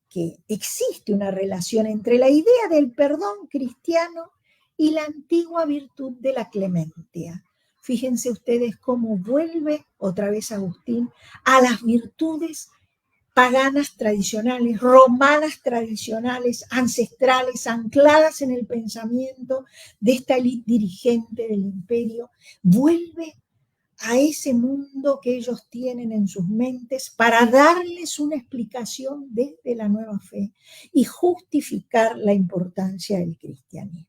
que existe una relación entre la idea del perdón cristiano y la antigua virtud de la clemencia. Fíjense ustedes cómo vuelve otra vez Agustín a las virtudes paganas tradicionales, romanas tradicionales, ancestrales, ancladas en el pensamiento de esta élite dirigente del imperio. Vuelve a ese mundo que ellos tienen en sus mentes para darles una explicación desde la nueva fe y justificar la importancia del cristianismo.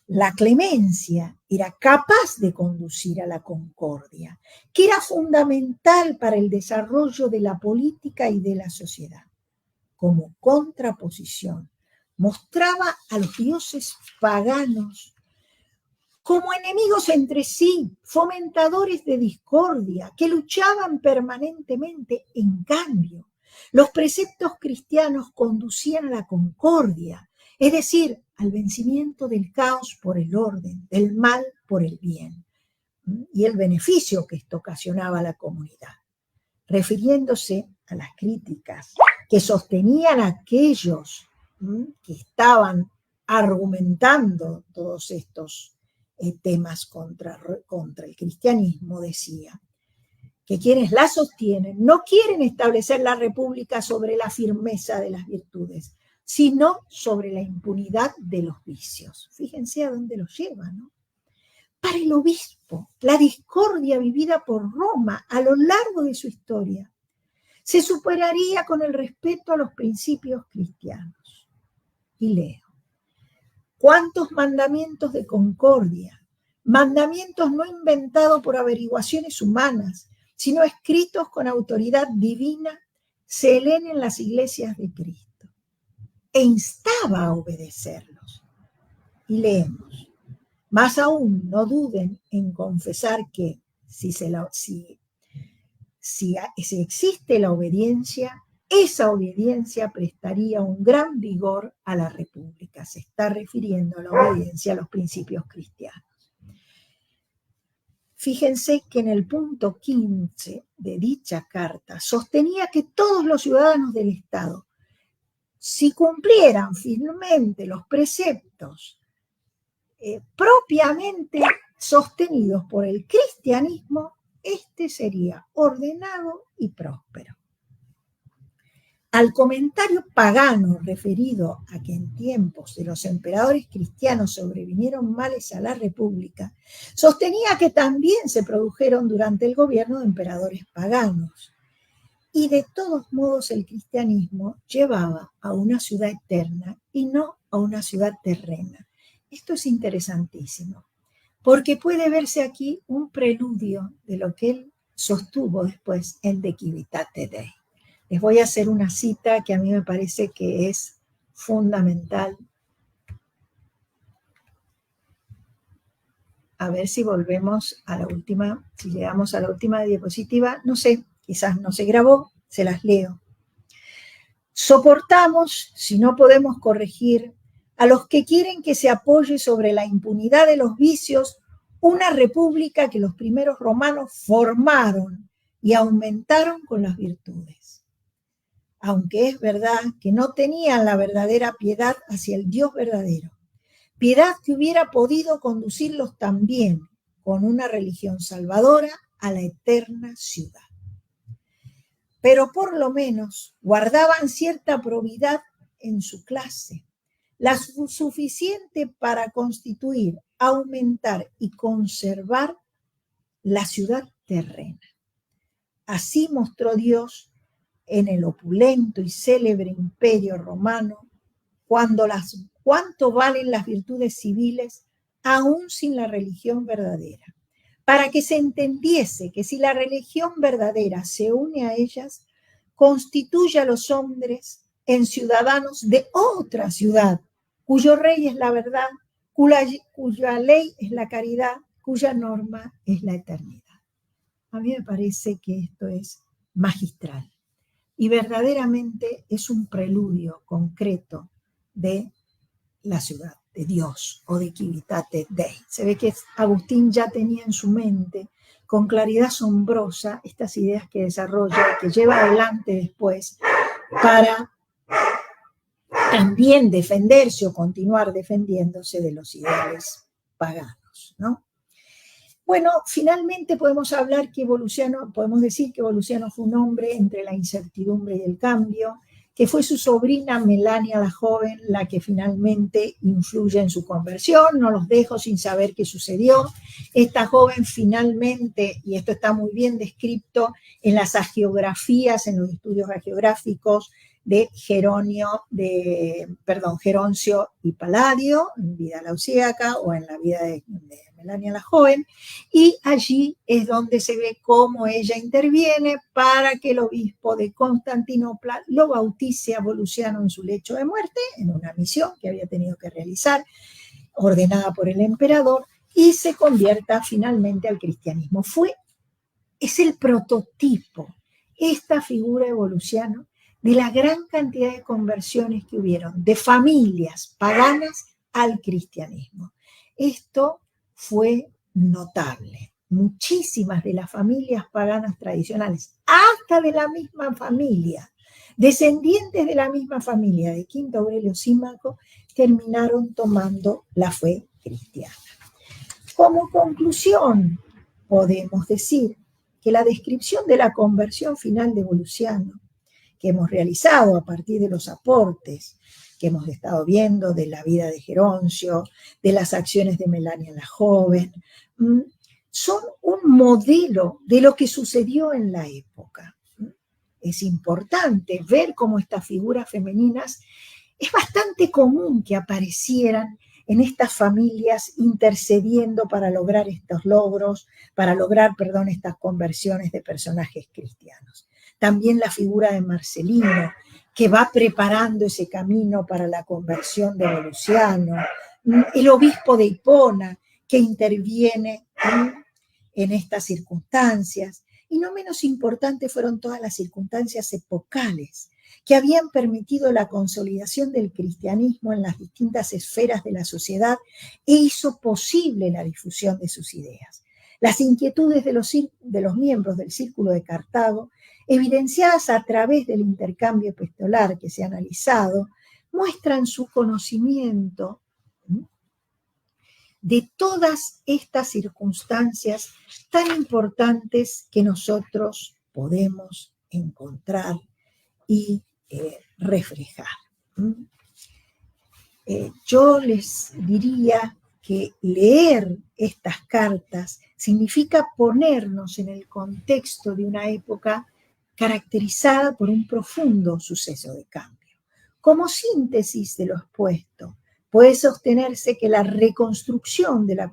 La clemencia era capaz de conducir a la concordia, que era fundamental para el desarrollo de la política y de la sociedad. Como contraposición, mostraba a los dioses paganos como enemigos entre sí, fomentadores de discordia, que luchaban permanentemente. En cambio, los preceptos cristianos conducían a la concordia, es decir, al vencimiento del caos por el orden, del mal por el bien, y el beneficio que esto ocasionaba a la comunidad. Refiriéndose a las críticas que sostenían aquellos que estaban argumentando todos estos temas contra el cristianismo, decía que quienes la sostienen no quieren establecer la república sobre la firmeza de las virtudes, sino sobre la impunidad de los vicios. Fíjense a dónde los lleva, ¿no? Para el obispo, la discordia vivida por Roma a lo largo de su historia se superaría con el respeto a los principios cristianos. Y leo: ¿cuántos mandamientos de concordia? Mandamientos no inventados por averiguaciones humanas, sino escritos con autoridad divina, se leen en las iglesias de Cristo e instaba a obedecerlos. Y leemos: más aún, no duden en confesar que si existe la obediencia, esa obediencia prestaría un gran vigor a la República. Se está refiriendo a la obediencia a los principios cristianos. Fíjense que en el punto 15 de dicha carta sostenía que todos los ciudadanos del Estado, si cumplieran firmemente los preceptos propiamente sostenidos por el cristianismo, este sería ordenado y próspero. Al comentario pagano referido a que en tiempos de los emperadores cristianos sobrevinieron males a la República, sostenía que también se produjeron durante el gobierno de emperadores paganos. Y de todos modos el cristianismo llevaba a una ciudad eterna y no a una ciudad terrena. Esto es interesantísimo, porque puede verse aquí un preludio de lo que él sostuvo después en De Civitate Dei. Les voy a hacer una cita que a mí me parece que es fundamental. A ver si volvemos a la última, si llegamos a la última diapositiva. No sé, quizás no se grabó, se las leo. Soportamos, si no podemos corregir, a los que quieren que se apoye sobre la impunidad de los vicios una república que los primeros romanos formaron y aumentaron con las virtudes. Aunque es verdad que no tenían la verdadera piedad hacia el Dios verdadero, piedad que hubiera podido conducirlos también con una religión salvadora a la eterna ciudad. Pero por lo menos guardaban cierta probidad en su clase, la suficiente para constituir, aumentar y conservar la ciudad terrena. Así mostró Dios en el opulento y célebre imperio romano cuánto valen las virtudes civiles aún sin la religión verdadera, para que se entendiese que si la religión verdadera se une a ellas, constituye a los hombres en ciudadanos de otra ciudad, cuyo rey es la verdad, cuya ley es la caridad, cuya norma es la eternidad. A mí me parece que esto es magistral y verdaderamente es un preludio concreto de la ciudad de Dios o de Civitate Dei. Se ve que Agustín ya tenía en su mente con claridad asombrosa estas ideas que desarrolla y que lleva adelante después para también defenderse o continuar defendiéndose de los ideales paganos, ¿no? Bueno, finalmente podemos decir que Volusiano fue un hombre entre la incertidumbre y el cambio, que fue su sobrina Melania la joven la que finalmente influye en su conversión. No los dejo sin saber qué sucedió. Esta joven finalmente, y esto está muy bien descrito en las hagiografías, en los estudios hagiográficos de Geroncio y Palladio, en Vida Lausíaca o en la vida de Melania la joven, y allí es donde se ve cómo ella interviene para que el obispo de Constantinopla lo bautice a Volusiano en su lecho de muerte, en una misión que había tenido que realizar, ordenada por el emperador, y se convierta finalmente al cristianismo. Es el prototipo, esta figura de Volusiano, de la gran cantidad de conversiones que hubieron de familias paganas al cristianismo. Esto fue notable. Muchísimas de las familias paganas tradicionales, hasta de la misma familia, descendientes de la misma familia de Quinto Aurelio Símaco, terminaron tomando la fe cristiana. Como conclusión, podemos decir que la descripción de la conversión final de Volusiano, que hemos realizado a partir de los aportes que hemos estado viendo de la vida de Geroncio, de las acciones de Melania la joven, son un modelo de lo que sucedió en la época. Es importante ver cómo estas figuras femeninas es bastante común que aparecieran en estas familias intercediendo para lograr estos logros, para lograr, estas conversiones de personajes cristianos. También la figura de Marcelino, que va preparando ese camino para la conversión de Volusiano, el obispo de Hipona, que interviene en estas circunstancias, y no menos importantes fueron todas las circunstancias epocales que habían permitido la consolidación del cristianismo en las distintas esferas de la sociedad e hizo posible la difusión de sus ideas. Las inquietudes de los miembros del Círculo de Cartago, evidenciadas a través del intercambio epistolar que se ha analizado, muestran su conocimiento de todas estas circunstancias tan importantes que nosotros podemos encontrar y reflejar. Yo les diría que leer estas cartas significa ponernos en el contexto de una época caracterizada por un profundo suceso de cambio. Como síntesis de lo expuesto, puede sostenerse que la reconstrucción de la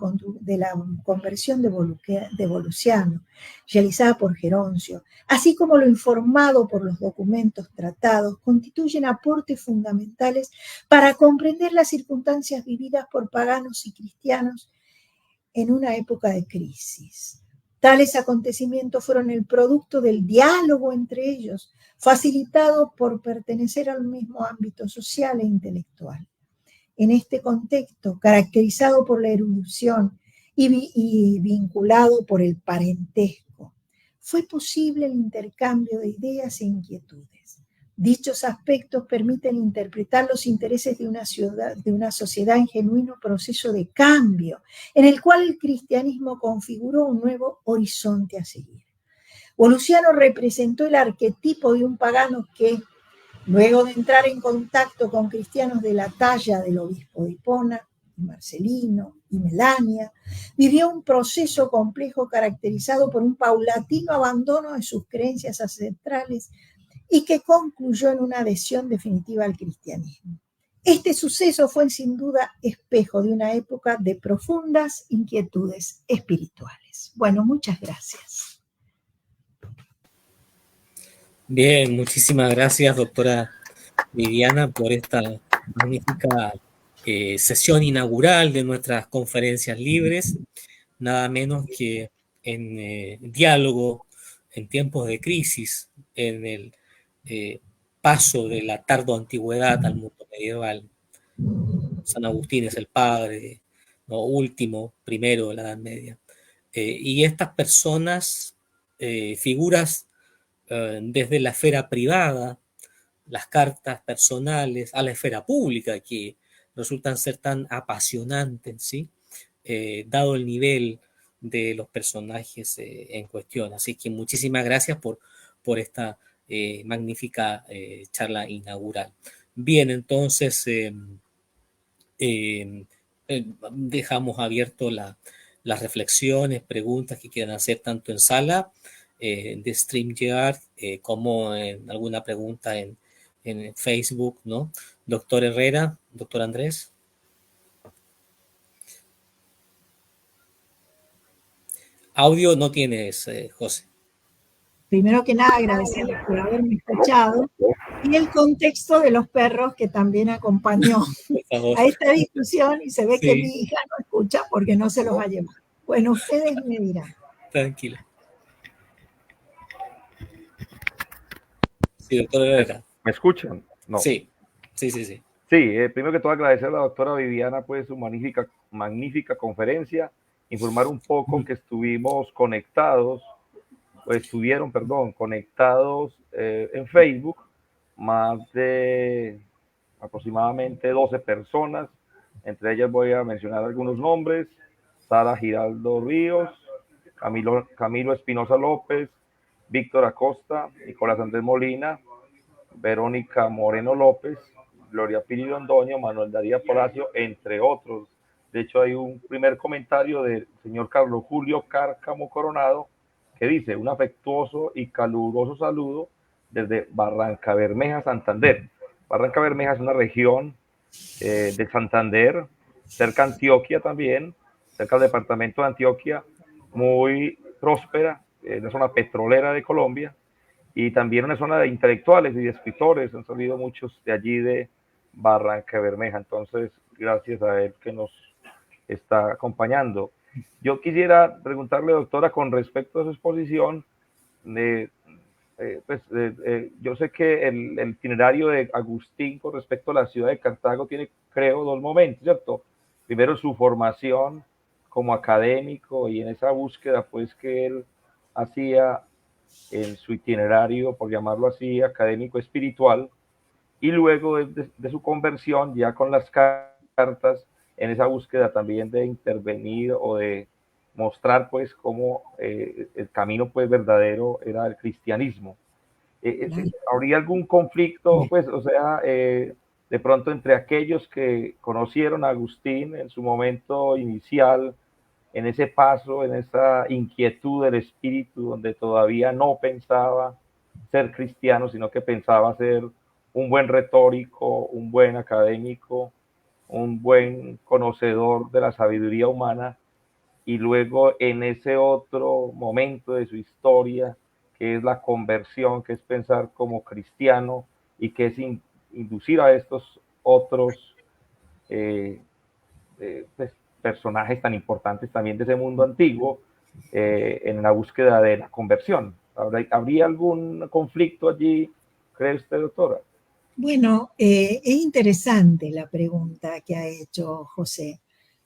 conversión de Volusiano, realizada por Geroncio, así como lo informado por los documentos tratados, constituyen aportes fundamentales para comprender las circunstancias vividas por paganos y cristianos en una época de crisis. Tales acontecimientos fueron el producto del diálogo entre ellos, facilitado por pertenecer al mismo ámbito social e intelectual. En este contexto, caracterizado por la erudición y vinculado por el parentesco, fue posible el intercambio de ideas e inquietudes. Dichos aspectos permiten interpretar los intereses de una sociedad en genuino proceso de cambio, en el cual el cristianismo configuró un nuevo horizonte a seguir. Volusiano representó el arquetipo de un pagano que, luego de entrar en contacto con cristianos de la talla del obispo de Hipona, Marcelino y Melania, vivió un proceso complejo caracterizado por un paulatino abandono de sus creencias ancestrales y que concluyó en una adhesión definitiva al cristianismo. Este suceso fue sin duda espejo de una época de profundas inquietudes espirituales. Bueno, muchas gracias. Bien, muchísimas gracias, doctora Viviana, por esta magnífica sesión inaugural de nuestras conferencias libres, nada menos que en diálogo en tiempos de crisis, en el paso de la tardoantigüedad al mundo medieval. San Agustín es el padre, ¿no? Último, primero de la Edad Media. Y estas personas, figuras desde la esfera privada, las cartas personales, a la esfera pública, que resultan ser tan apasionantes, ¿sí? Dado el nivel de los personajes en cuestión. Así que muchísimas gracias por esta magnífica charla inaugural. Bien, entonces dejamos abierto las reflexiones, preguntas que quieran hacer tanto en sala de StreamYard como en alguna pregunta en Facebook, ¿no? Doctor Herrera, doctor Andrés. Audio no tienes, José. Primero que nada, agradecerles por haberme escuchado y el contexto de los perros que también acompañó a esta discusión, y se ve que mi hija no escucha porque no se los va a llevar. Bueno, ustedes me dirán. Tranquila. Sí, doctor Herrera. ¿Me escuchan? No. Sí. Sí, primero que todo agradecer a la doctora Viviana pues su magnífica conferencia, informar un poco que estuvimos conectados, estuvieron conectados en Facebook, más de aproximadamente 12 personas, entre ellas voy a mencionar algunos nombres: Sara Giraldo Ríos, Camilo Espinosa López, Víctor Acosta, Nicolás Andrés Molina, Verónica Moreno López, Gloria Piri Londoño, Manuel Darío Palacio, entre otros. De hecho, hay un primer comentario del señor Carlos Julio Cárcamo Coronado que dice: un afectuoso y caluroso saludo desde Barranca Bermeja, Santander. Barranca Bermeja es una región de Santander cerca de Antioquia también, cerca del departamento de Antioquia, muy próspera, una zona petrolera de Colombia, y también una zona de intelectuales y de escritores, han salido muchos de allí de Barranca Bermeja, entonces gracias a él que nos está acompañando. Yo quisiera preguntarle, doctora, con respecto a su exposición, yo sé que el itinerario de Agustín con respecto a la ciudad de Cartago tiene, creo, dos momentos, ¿cierto? Primero, su formación como académico y en esa búsqueda, pues, que él hacía en su itinerario, por llamarlo así, académico espiritual, y luego de su conversión ya con las cartas, en esa búsqueda también de intervenir o de mostrar pues cómo el camino pues verdadero era el cristianismo. ¿Habría algún conflicto, pues, o sea, de pronto entre aquellos que conocieron a Agustín en su momento inicial, en ese paso, en esa inquietud del espíritu, donde todavía no pensaba ser cristiano, sino que pensaba ser un buen retórico, un buen académico, un buen conocedor de la sabiduría humana, y luego en ese otro momento de su historia, que es la conversión, que es pensar como cristiano y que es inducir a estos otros pues, personajes tan importantes también de ese mundo antiguo en la búsqueda de la conversión. ¿Habría algún conflicto allí, cree usted, doctora? Bueno, es interesante la pregunta que ha hecho José,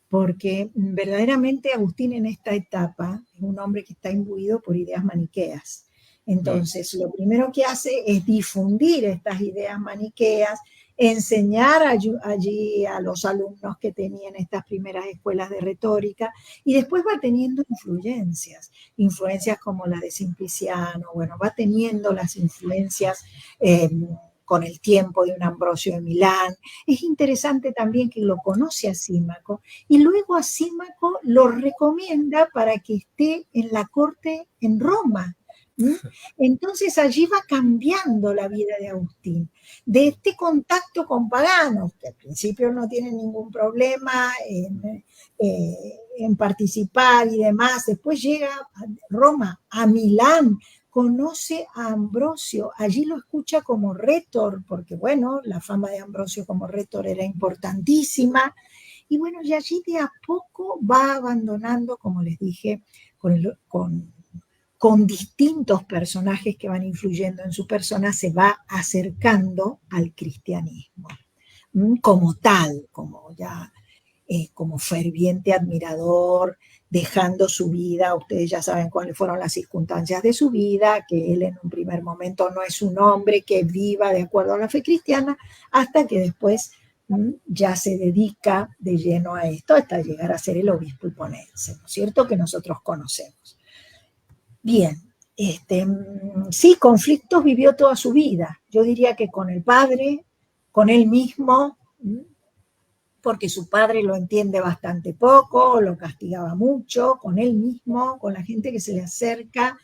porque verdaderamente Agustín en esta etapa es un hombre que está imbuido por ideas maniqueas. Entonces, lo primero que hace es difundir estas ideas maniqueas, enseñar allí a los alumnos que tenían estas primeras escuelas de retórica, y después va teniendo influencias como la de Simpliciano, bueno, va teniendo las influencias con el tiempo de un Ambrosio de Milán. Es interesante también que lo conoce a Símaco y luego a Símaco lo recomienda para que esté en la corte en Roma. Entonces allí va cambiando la vida de Agustín. De este contacto con paganos, que al principio no tiene ningún problema en participar y demás, después llega a Roma, a Milán, conoce a Ambrosio, allí lo escucha como rétor, porque bueno, la fama de Ambrosio como rétor era importantísima, y bueno, y allí de a poco va abandonando, como les dije, con distintos personajes que van influyendo en su persona, se va acercando al cristianismo, como tal, como ya como ferviente admirador, dejando su vida. Ustedes ya saben cuáles fueron las circunstancias de su vida, que él en un primer momento no es un hombre que viva de acuerdo a la fe cristiana, hasta que después ya se dedica de lleno a esto, hasta llegar a ser el obispo hiponense, ¿no es cierto?, que nosotros conocemos. Bien, sí, conflictos vivió toda su vida. Yo diría que con el padre, con él mismo, porque su padre lo entiende bastante poco, lo castigaba mucho, con él mismo, con la gente que se le acerca,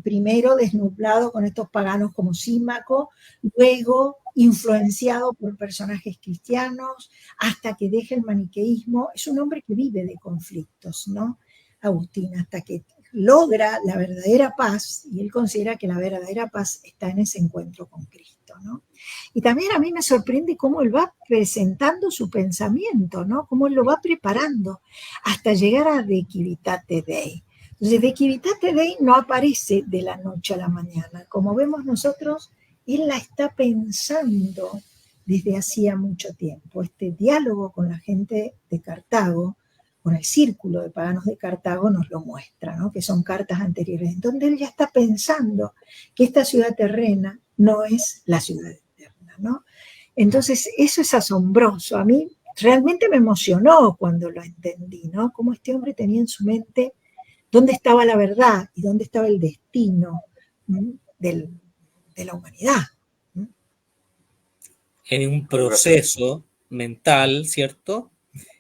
primero desnublado con estos paganos como Símaco, luego influenciado por personajes cristianos, hasta que deja el maniqueísmo. Es un hombre que vive de conflictos, ¿no? Agustín, hasta que logra la verdadera paz, y él considera que la verdadera paz está en ese encuentro con Cristo, ¿no? Y también a mí me sorprende cómo él va presentando su pensamiento, ¿no? Cómo él lo va preparando hasta llegar a De Civitate Dei. Entonces, De Civitate Dei no aparece de la noche a la mañana. Como vemos nosotros, él la está pensando desde hacía mucho tiempo. Este diálogo con la gente de Cartago, con el círculo de paganos de Cartago, nos lo muestra, ¿no? Que son cartas anteriores. Entonces él ya está pensando que esta ciudad terrena no es la ciudad eterna, ¿no? Entonces eso es asombroso. A mí realmente me emocionó cuando lo entendí, ¿no? Cómo este hombre tenía en su mente dónde estaba la verdad y dónde estaba el destino de la humanidad. En un proceso mental, ¿cierto?,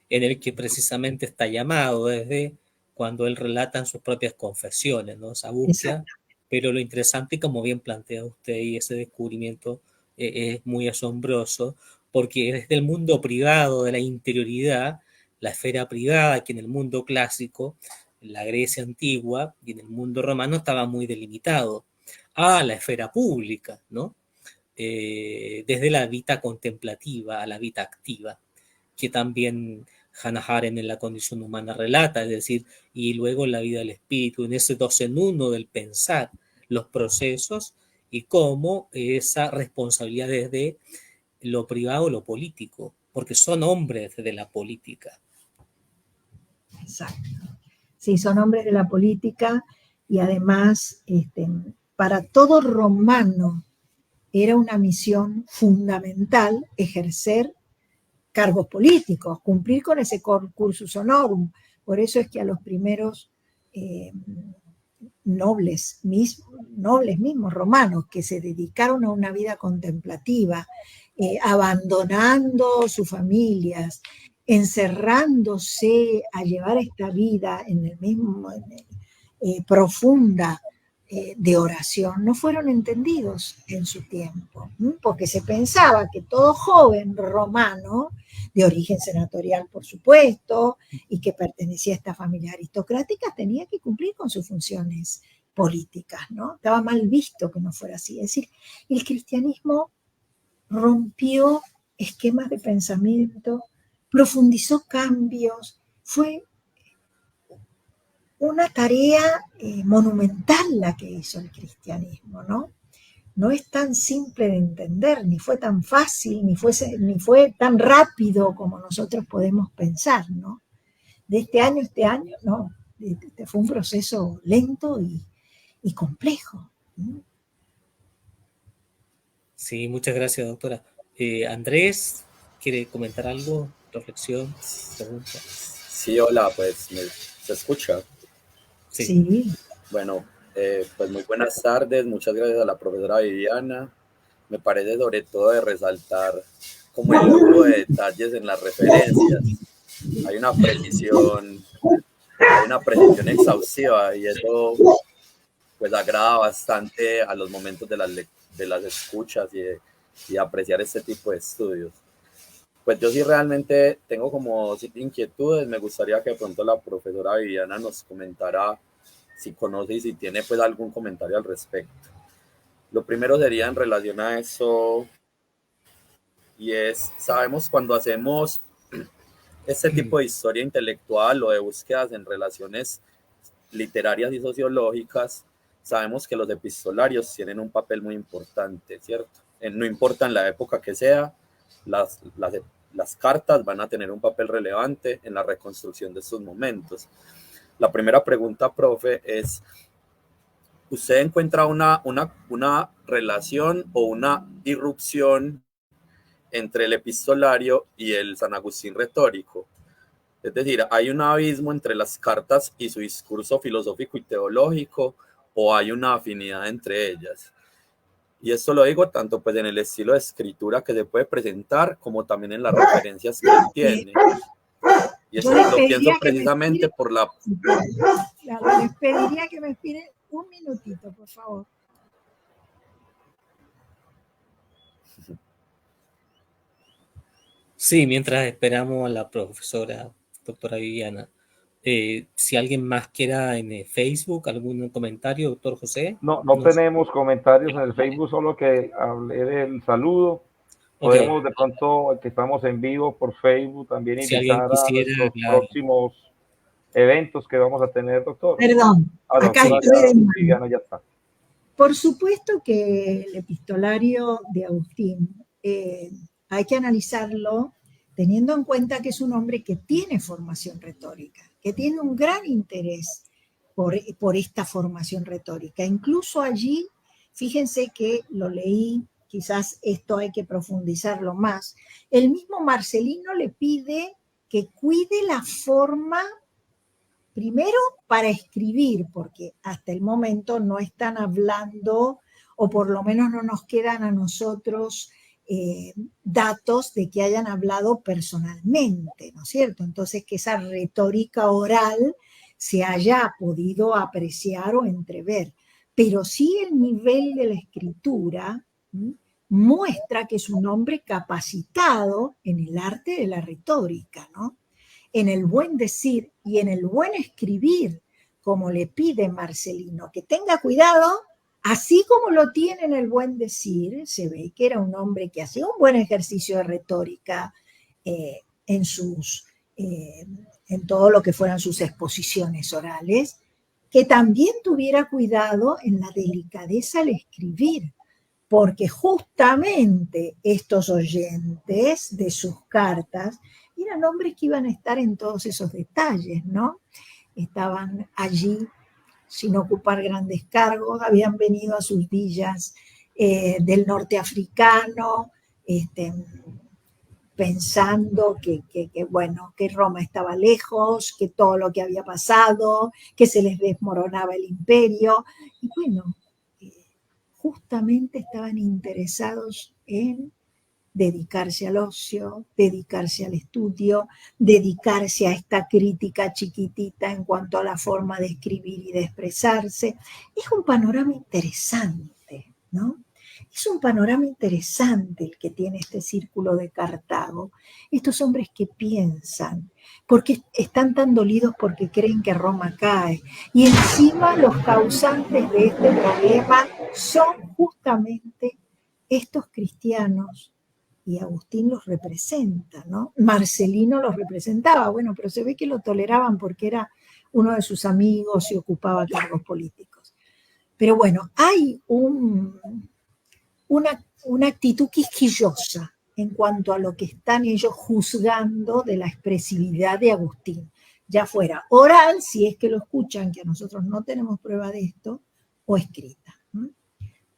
en el que precisamente está llamado desde cuando él relata en sus propias confesiones, ¿no? Esa búsqueda. Pero lo interesante, como bien plantea usted, y ese descubrimiento es muy asombroso, porque desde el mundo privado, de la interioridad, la esfera privada, que en el mundo clásico, en la Grecia antigua y en el mundo romano estaba muy delimitado, a la esfera pública, ¿no? Desde la vida contemplativa a la vida activa, que también Hannah Arendt en La condición humana relata, es decir, y luego la vida del espíritu, en ese dos en uno del pensar, los procesos y cómo esa responsabilidad desde lo privado, lo político, porque son hombres de la política. Exacto. Sí, son hombres de la política y además para todo romano era una misión fundamental ejercer cargos políticos, cumplir con ese cursus honorum. Por eso es que a los primeros nobles mismos romanos que se dedicaron a una vida contemplativa, abandonando sus familias, encerrándose a llevar esta vida profunda de oración, no fueron entendidos en su tiempo, porque se pensaba que todo joven romano, de origen senatorial por supuesto, y que pertenecía a esta familia aristocrática, tenía que cumplir con sus funciones políticas, ¿no? Estaba mal visto que no fuera así. Es decir, el cristianismo rompió esquemas de pensamiento, profundizó cambios, fue una tarea monumental la que hizo el cristianismo, ¿no? No es tan simple de entender, ni fue tan fácil, ni fue tan rápido como nosotros podemos pensar, ¿no? De este año, no. Fue un proceso lento y complejo. Sí, muchas gracias, doctora. Andrés, ¿quiere comentar algo? ¿Reflexión? ¿Pregunta? Sí, hola, pues ¿se escucha? Sí. Bueno, pues muy buenas tardes, muchas gracias a la profesora Viviana. Me parece sobre todo de resaltar como el lujo de detalles en las referencias. Hay una precisión exhaustiva y eso pues agrada bastante a los momentos de las escuchas y apreciar este tipo de estudios. Pues yo sí realmente tengo como inquietudes, me gustaría que de pronto la profesora Viviana nos comentara si conoce y si tiene pues algún comentario al respecto. Lo primero sería en relación a eso, y es, sabemos cuando hacemos este tipo de historia intelectual o de búsquedas en relaciones literarias y sociológicas, sabemos que los epistolarios tienen un papel muy importante, ¿cierto? No importa en la época que sea, las cartas van a tener un papel relevante en la reconstrucción de estos momentos. La primera pregunta, profe, es, ¿usted encuentra una relación o una irrupción entre el epistolario y el San Agustín retórico? Es decir, ¿hay un abismo entre las cartas y su discurso filosófico y teológico o hay una afinidad entre ellas? Y esto lo digo tanto pues en el estilo de escritura que se puede presentar como también en las referencias que él tiene. Y esto lo pienso precisamente por la... Claro, les pediría que me esperen un minutito, por favor. Sí, mientras esperamos a la profesora, doctora Viviana. Si alguien más quiera en Facebook, algún comentario, doctor José. No tenemos comentarios en el Facebook, solo que hablé del saludo. Podemos de pronto, que estamos en vivo por Facebook, también invitar a nuestros próximos eventos que vamos a tener, doctor. Perdón, acá estoy. Viviana ya está. Por supuesto que el epistolario de Agustín hay que analizarlo teniendo en cuenta que es un hombre que tiene formación retórica, que tiene un gran interés por esta formación retórica. Incluso allí, fíjense que lo leí, quizás esto hay que profundizarlo más, el mismo Marcelino le pide que cuide la forma, primero para escribir, porque hasta el momento no están hablando, o por lo menos no nos quedan a nosotros datos de que hayan hablado personalmente, ¿no es cierto? Entonces, que esa retórica oral se haya podido apreciar o entrever. Pero sí el nivel de la escritura muestra que es un hombre capacitado en el arte de la retórica, ¿no? En el buen decir y en el buen escribir, como le pide Marcelino, que tenga cuidado, así como lo tiene en el buen decir, se ve que era un hombre que hacía un buen ejercicio de retórica en todo lo que fueran sus exposiciones orales, que también tuviera cuidado en la delicadeza al escribir, porque justamente estos oyentes de sus cartas eran hombres que iban a estar en todos esos detalles, ¿no? Estaban allí sin ocupar grandes cargos, habían venido a sus villas del norte africano, pensando bueno, que Roma estaba lejos, que todo lo que había pasado, que se les desmoronaba el imperio, y bueno, justamente estaban interesados en dedicarse al ocio, dedicarse al estudio, dedicarse a esta crítica chiquitita en cuanto a la forma de escribir y de expresarse. Es un panorama interesante, ¿no? Es un panorama interesante el que tiene este círculo de Cartago. Estos hombres que piensan, porque están tan dolidos porque creen que Roma cae. Y encima los causantes de este problema son justamente estos cristianos, y Agustín los representa, ¿no? Marcelino los representaba, bueno, pero se ve que lo toleraban porque era uno de sus amigos y ocupaba cargos políticos. Pero bueno, hay una actitud quisquillosa en cuanto a lo que están ellos juzgando de la expresividad de Agustín, ya fuera oral, si es que lo escuchan, que nosotros no tenemos prueba de esto, o escrita.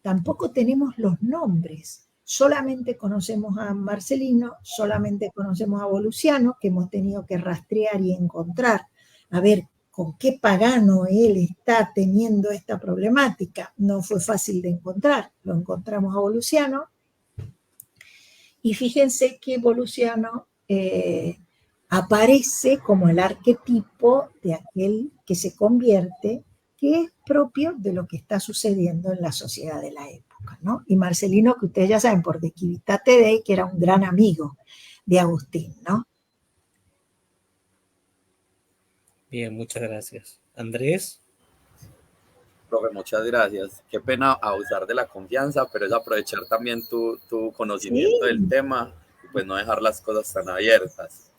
Tampoco tenemos los nombres. Solamente conocemos a Marcelino, solamente conocemos a Voluciano, que hemos tenido que rastrear y encontrar, a ver con qué pagano él está teniendo esta problemática. No fue fácil de encontrar, lo encontramos a Voluciano, y fíjense que Voluciano aparece como el arquetipo de aquel que se convierte, que es propio de lo que está sucediendo en la sociedad de la época, ¿no? Y Marcelino, que ustedes ya saben por De Civitate Dei, que era un gran amigo de Agustín, ¿no? Bien, muchas gracias. Andrés. Profe, muchas gracias. Qué pena abusar de la confianza, pero es aprovechar también tu conocimiento del tema y pues no dejar las cosas tan abiertas.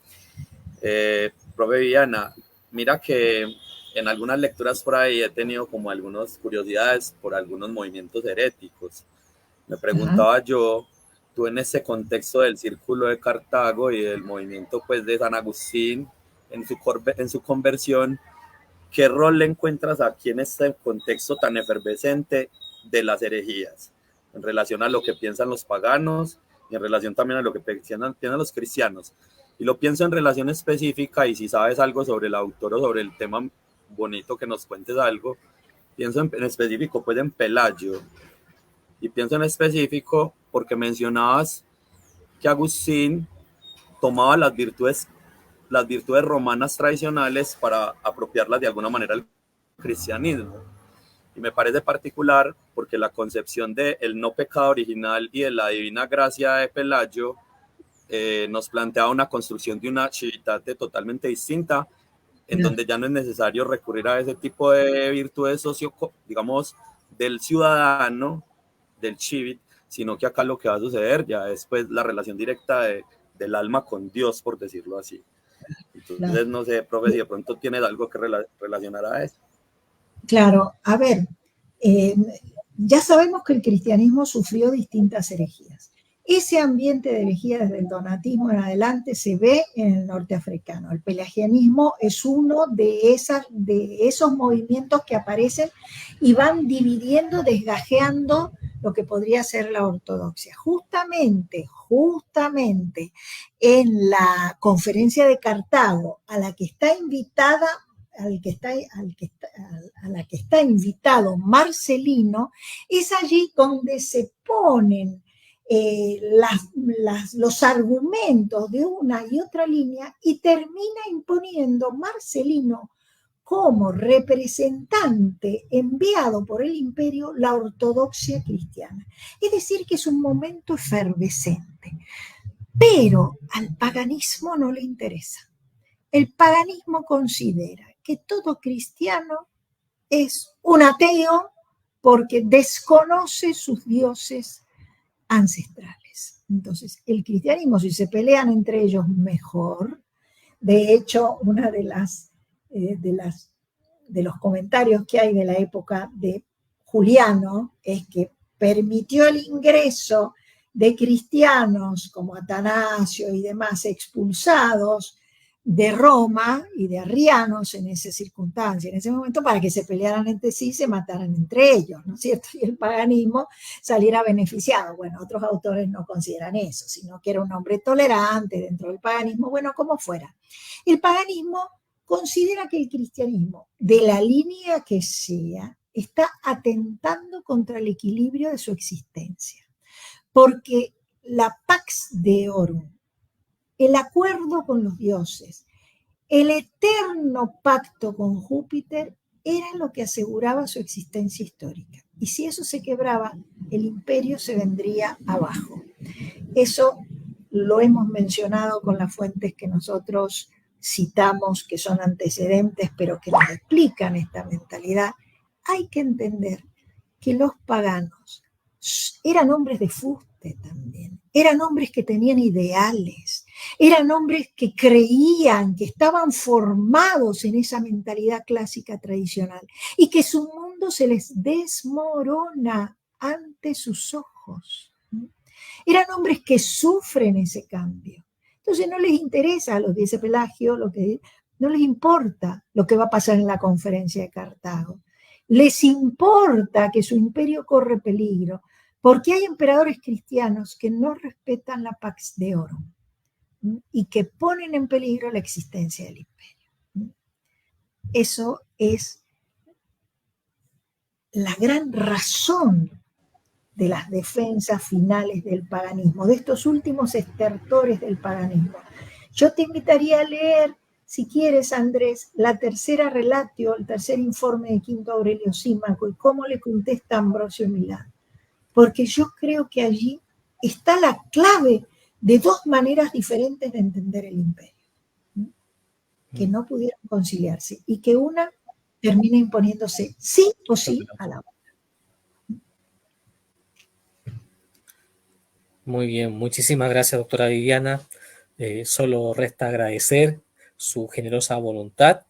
Profe Viviana, mira que en algunas lecturas por ahí he tenido como algunas curiosidades por algunos movimientos heréticos. Me preguntaba yo, tú en ese contexto del Círculo de Cartago y del movimiento pues de San Agustín en su conversión, ¿qué rol le encuentras aquí en este contexto tan efervescente de las herejías en relación a lo que piensan los paganos y en relación también a lo que piensan los cristianos? Y lo pienso en relación específica, y si sabes algo sobre el autor o sobre el tema, bonito que nos cuentes algo. Pienso en específico pues en Pelayo, y pienso en específico porque mencionabas que Agustín tomaba las virtudes romanas tradicionales para apropiarlas de alguna manera al cristianismo. Y me parece particular porque la concepción del no pecado original y de la divina gracia de Pelayo nos plantea una construcción de una civitate totalmente distinta, en donde ya no es necesario recurrir a ese tipo de virtudes digamos, del ciudadano, del civit, sino que acá lo que va a suceder ya es pues la relación directa del alma con Dios, por decirlo así. Entonces, no sé, profe, si de pronto tienes algo que relacionar a eso. Claro, a ver, ya sabemos que el cristianismo sufrió distintas herejías. Ese ambiente de herejía desde el donatismo en adelante se ve en el norte africano. El pelagianismo es uno de esos movimientos que aparecen y van dividiendo, desgajeando lo que podría ser la ortodoxia. Justamente en la conferencia de Cartago, a la que está invitada, a la que está invitado Marcelino, es allí donde se ponen los argumentos de una y otra línea, y termina imponiendo Marcelino como representante enviado por el imperio la ortodoxia cristiana. Es decir, que es un momento efervescente. Pero al paganismo no le interesa. El paganismo considera que todo cristiano es un ateo porque desconoce sus dioses ancestrales. Entonces, el cristianismo, si se pelean entre ellos, mejor. De hecho, una de los comentarios que hay de la época de Juliano es que permitió el ingreso de cristianos como Atanasio y demás expulsados de Roma y de arrianos en esa circunstancia, en ese momento, para que se pelearan entre sí y se mataran entre ellos, ¿no es cierto? Y el paganismo saliera beneficiado. Bueno, otros autores no consideran eso, sino que era un hombre tolerante dentro del paganismo, bueno, como fuera. El paganismo considera que el cristianismo, de la línea que sea, está atentando contra el equilibrio de su existencia. Porque la Pax Deorum, el acuerdo con los dioses, el eterno pacto con Júpiter, era lo que aseguraba su existencia histórica. Y si eso se quebraba, el imperio se vendría abajo. Eso lo hemos mencionado con las fuentes que nosotros citamos, que son antecedentes, pero que nos explican esta mentalidad. Hay que entender que los paganos eran hombres de fuste también, eran hombres que tenían ideales, eran hombres que creían, que estaban formados en esa mentalidad clásica tradicional y que su mundo se les desmorona ante sus ojos. Eran hombres que sufren ese cambio. Entonces no les interesa a los, dice Pelagio, no les importa lo que va a pasar en la conferencia de Cartago. Les importa que su imperio corre peligro, porque hay emperadores cristianos que no respetan la Pax Deorum y que ponen en peligro la existencia del imperio. Eso es la gran razón de las defensas finales del paganismo, de estos últimos estertores del paganismo. Yo te invitaría a leer, si quieres, Andrés, la tercera relatio, el tercer informe de Quinto Aurelio Símaco y cómo le contesta Ambrosio Milán. Porque yo creo que allí está la clave de dos maneras diferentes de entender el imperio, que no pudieron conciliarse y que una termina imponiéndose sí o sí a la otra. Muy bien, muchísimas gracias, doctora Viviana. Solo resta agradecer su generosa voluntad.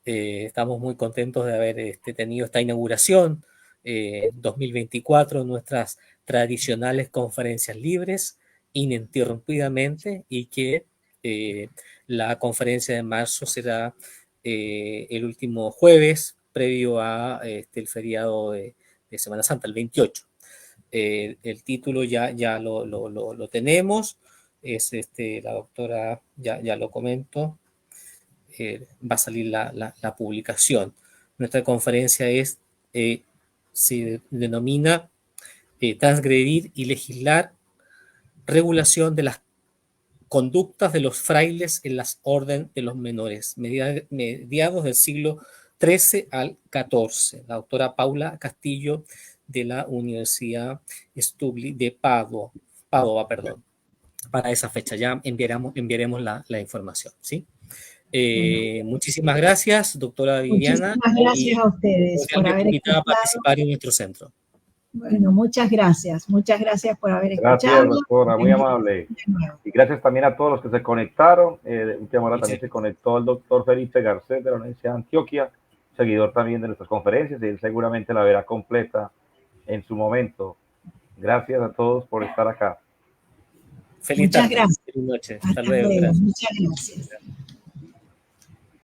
Estamos muy contentos de haber tenido esta inauguración 2024, nuestras tradicionales conferencias libres, ininterrumpidamente, y que la conferencia de marzo será el último jueves previo a el feriado de Semana Santa, el 28. El título ya lo tenemos, es la doctora, ya lo comento, va a salir la publicación. Nuestra conferencia se denomina Transgredir y legislar regulación de las conductas de los frailes en las orden de los menores, mediados del siglo XIII al XIV. La doctora Paula Castillo de la Universidad Stubli de Padua, para esa fecha. Ya enviaremos la información, ¿sí? Muchísimas gracias, doctora Viviana. Muchísimas gracias a ustedes por haber escuchado. A participar en nuestro centro. Bueno, muchas gracias por haber escuchado. Gracias, doctora, muy amable. Y gracias también a todos los que se conectaron. Última hora también se conectó el doctor Felipe Garcés de la Universidad de Antioquia, seguidor también de nuestras conferencias, y él seguramente la verá completa en su momento. Gracias a todos por estar acá. Feliz tarde. Muchas gracias. Feliz noche. Hasta luego. Muchas gracias.